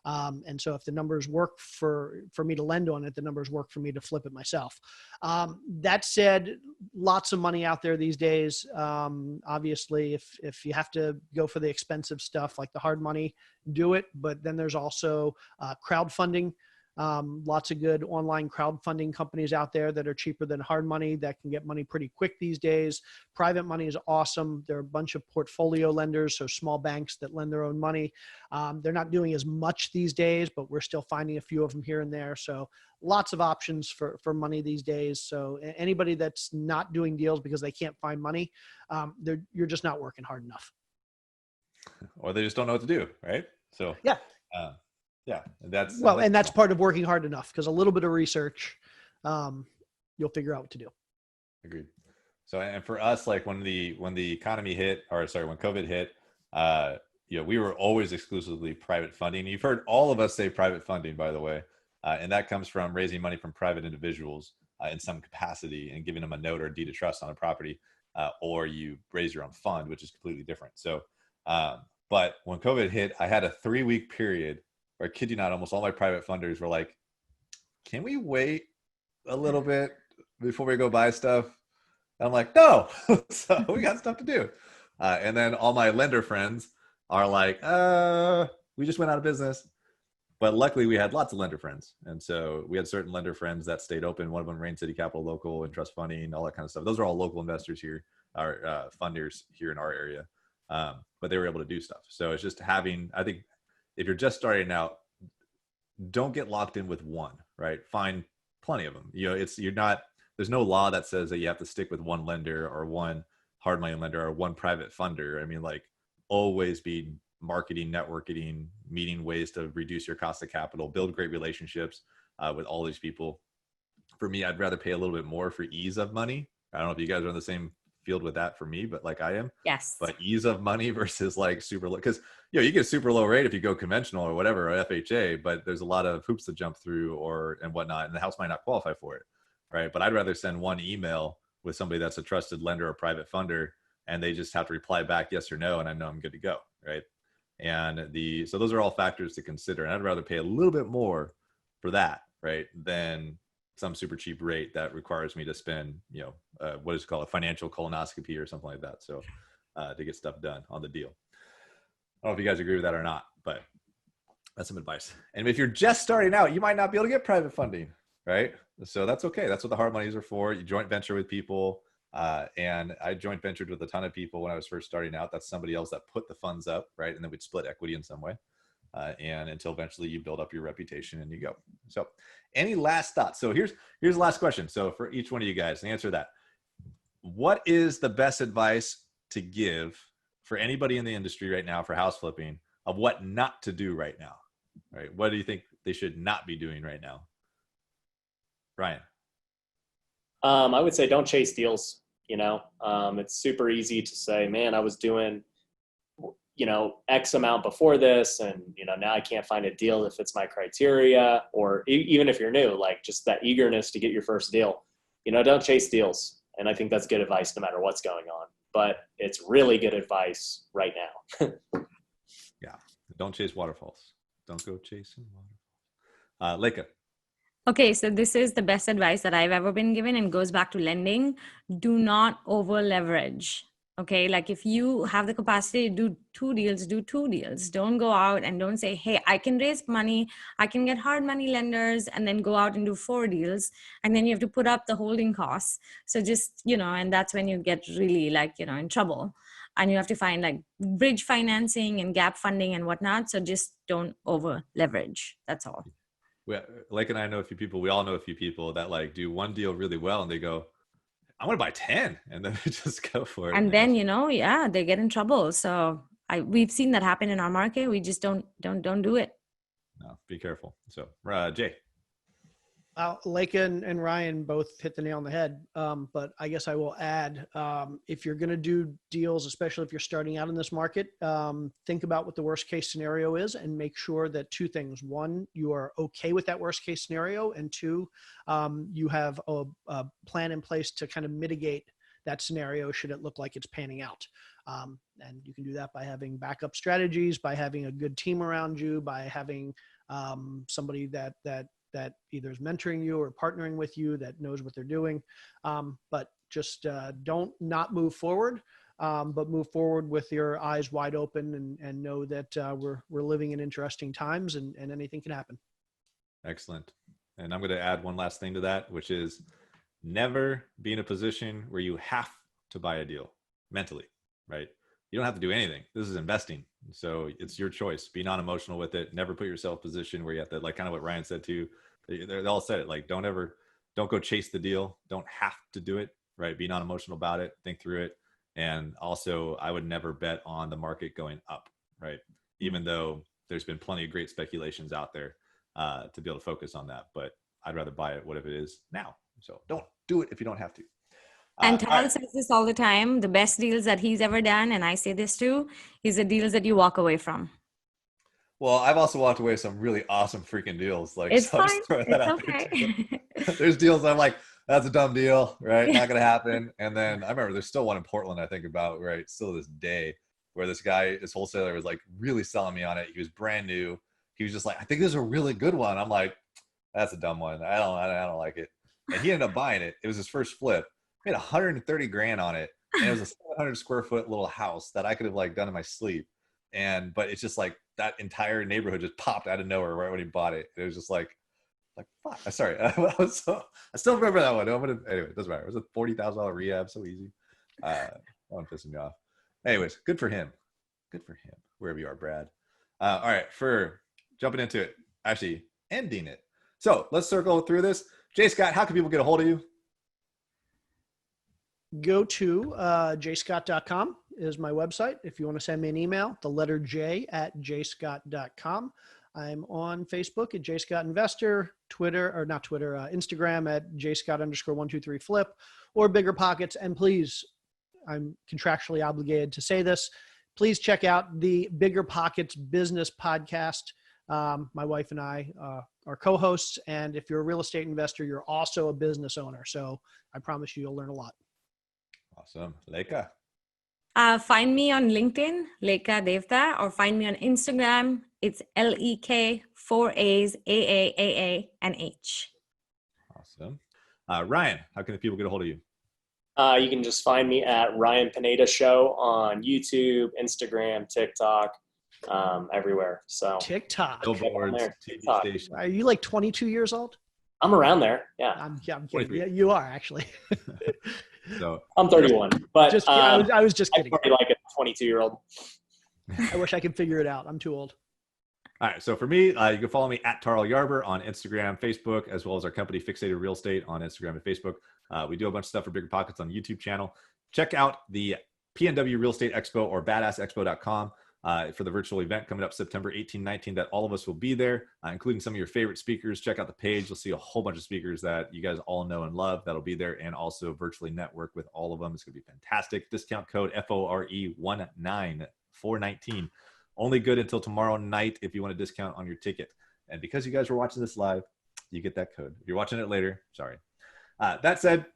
And so if the numbers work for me to lend on it, the numbers work for me to flip it myself. That said, lots of money out there these days. Obviously, if you have to go for the expensive stuff like the hard money, do it. But then there's also crowdfunding. Lots of good online crowdfunding companies out there that are cheaper than hard money, that can get money pretty quick these days. Private money is awesome. There are a bunch of portfolio lenders, so small banks that lend their own money. They're not doing as much these days, but we're still finding a few of them here and there. So lots of options for money these days. So anybody that's not doing deals because they can't find money, you're just not working hard enough. Or they just don't know what to do, right? So yeah. Yeah, that's part of working hard enough, because a little bit of research, you'll figure out what to do. Agreed. So, and for us, like when the economy hit, when COVID hit, we were always exclusively private funding. You've heard all of us say private funding, by the way, and that comes from raising money from private individuals in some capacity and giving them a note or a deed of trust on a property, or you raise your own fund, which is completely different. So, but when COVID hit, I had a 3-week period where, I kid you not, almost all my private funders were like, can we wait a little bit before we go buy stuff? And I'm like, no. So we got stuff to do. And then all my lender friends are like, we just went out of business. But luckily we had lots of lender friends. And so we had certain lender friends that stayed open. One of them, Rain City Capital Local and Trust Funding, all that kind of stuff. Those are all local investors here, our funders here in our area. But they were able to do stuff. So it's just having, I think, if you're just starting out, don't get locked in with one, right? Find plenty of them. There's no law that says that you have to stick with one lender or one hard money lender or one private funder. I mean, like, always be marketing, networking, meeting ways to reduce your cost of capital, build great relationships with all these people. For me, I'd rather pay a little bit more for ease of money. I don't know if you guys are in the same field with that for me, but like I am. Yes. But ease of money versus like super low, because you get super low rate if you go conventional or whatever, or FHA, but there's a lot of hoops to jump through and whatnot, and the house might not qualify for it, right? But I'd rather send one email with somebody that's a trusted lender or private funder, and they just have to reply back yes or no, and I know I'm good to go, right? And so those are all factors to consider, and I'd rather pay a little bit more for that, right, than some super cheap rate that requires me to spend, what is it called, a financial colonoscopy or something like that. So to get stuff done on the deal. I don't know if you guys agree with that or not, but that's some advice. And if you're just starting out, you might not be able to get private funding, right? So that's okay. That's what the hard monies are for. You joint venture with people. And I joint ventured with a ton of people when I was first starting out. That's somebody else that put the funds up, right? And then we'd split equity in some way. And until eventually you build up your reputation and you go. So any last thoughts? So here's the last question. So for each one of you guys, to answer that, what is the best advice to give for anybody in the industry right now for house flipping of what not to do right now, right? What do you think they should not be doing right now? Brian? I would say don't chase deals. It's super easy to say, man, I was doing X amount before this, and now I can't find a deal that fits my criteria. Or even if you're new, like just that eagerness to get your first deal, don't chase deals. And I think that's good advice no matter what's going on, but it's really good advice right now. Yeah, don't chase waterfalls. Don't go chasing waterfalls. Leica. Okay, so this is the best advice that I've ever been given, and goes back to lending. Do not over leverage. Okay, like if you have the capacity to do 2 deals, do 2 deals. Don't go out and don't say, hey, I can raise money, I can get hard money lenders, and then go out and do 4 deals. And then you have to put up the holding costs. So just, and that's when you get really in trouble. And you have to find like bridge financing and gap funding and whatnot. So just don't over leverage. That's all. Like, and I know a few people, we all know a few people that like do one deal really well and they go, I want to buy 10, and then they just go for it. And then, they get in trouble. So we've seen that happen in our market. We just don't do it. No, be careful. So, Jay. Leica and Ryan both hit the nail on the head. But I guess I will add, if you're going to do deals, especially if you're starting out in this market, think about what the worst case scenario is and make sure that two things. One, you are okay with that worst case scenario. And two, you have a plan in place to kind of mitigate that scenario should it look like it's panning out. And you can do that by having backup strategies, by having a good team around you, by having somebody that either is mentoring you or partnering with you that knows what they're doing. But just don't not move forward, but move forward with your eyes wide open and know that we're living in interesting times and anything can happen. Excellent. And I'm going to add one last thing to that, which is never be in a position where you have to buy a deal mentally, right? You don't have to do anything. This is investing. So it's your choice. Be non-emotional with it. Never put yourself in a position where you have to, like kind of what Ryan said too. They all said it, like, don't go chase the deal. Don't have to do it, right? Be non-emotional about it. Think through it. And also I would never bet on the market going up, right? Even though there's been plenty of great speculations out there to be able to focus on that, but I'd rather buy it, whatever it is now. So don't do it if you don't have to. And Tal says this all the time. The best deals that he's ever done, and I say this too, is the deals that you walk away from. Well, I've also walked away with some really awesome freaking deals. Like, It's so fine. It's okay. There's deals I'm like, that's a dumb deal, right? Not gonna happen. And then I remember there's still one in Portland I think about, right? Still this day, where this wholesaler was like really selling me on it. He was brand new. He was just like, I think this is a really good one. I'm like, that's a dumb one. I don't like it. And he ended up buying it. It was his first flip. He had 130 grand on it. And it was a 700 square foot little house that I could have like done in my sleep. But it's just like that entire neighborhood just popped out of nowhere right when he bought it. It was just like fuck. Sorry. I still remember that one. Anyway, it doesn't matter. It was a $40,000 rehab. So easy. That one pissing me off. Anyways, good for him. Good for him. Wherever you are, Brad. All right. For jumping into it, actually ending it. So let's circle through this. Jay Scott, how can people get a hold of you? Go to jscott.com is my website. If you want to send me an email, the letter J at jscott.com. I'm on Facebook at jscottinvestor, Instagram at jscott_123flip, or Bigger Pockets. And please, I'm contractually obligated to say this, please check out the Bigger Pockets Business Podcast. My wife and I are co-hosts. And if you're a real estate investor, you're also a business owner. So I promise you'll learn a lot. Awesome. Leica. Find me on LinkedIn, Leica Devta, or find me on Instagram. It's LEK, 4 A's, AA, and H. Awesome. Ryan, how can the people get a hold of you? You can just find me at Ryan Pineda Show on YouTube, Instagram, TikTok, everywhere. So TikTok. Billboards, TV station. Are you like 22 years old? I'm around there. Yeah. I'm kidding. Yeah, you are actually. So I'm 31, but I was just kidding. I'm probably like a 22-year-old. I wish I could figure it out. I'm too old. All right. So for me, you can follow me at Tarl Yarber on Instagram, Facebook, as well as our company Fixated Real Estate on Instagram and Facebook. We do a bunch of stuff for Bigger Pockets on the YouTube channel. Check out the PNW Real Estate Expo or badassexpo.com for the virtual event coming up September 18, 19, that all of us will be there, including some of your favorite speakers. Check out the page. You'll see a whole bunch of speakers that you guys all know and love that'll be there, and also virtually network with all of them. It's going to be fantastic. Discount code F.O.R.E 19419. Only good until tomorrow night if you want a discount on your ticket. And because you guys were watching this live, you get that code. If you're watching it later, sorry. That said,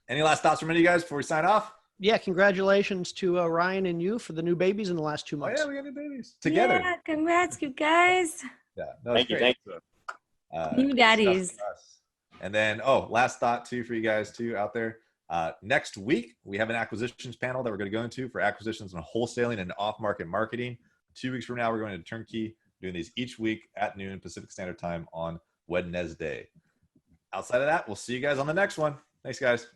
any last thoughts from any of you guys before we sign off? Yeah, congratulations to Ryan and you for the new babies in the last 2 months. Oh, yeah, we got new babies together. Yeah, congrats, you guys. Yeah, no, Thank you. great. New daddies. And then, last thought too for you guys too out there. Next week, we have an acquisitions panel that we're going to go into for acquisitions and wholesaling and off-market marketing. 2 weeks from now, we're going to Turnkey, doing these each week at noon Pacific Standard Time on Wednesday. Outside of that, we'll see you guys on the next one. Thanks, guys.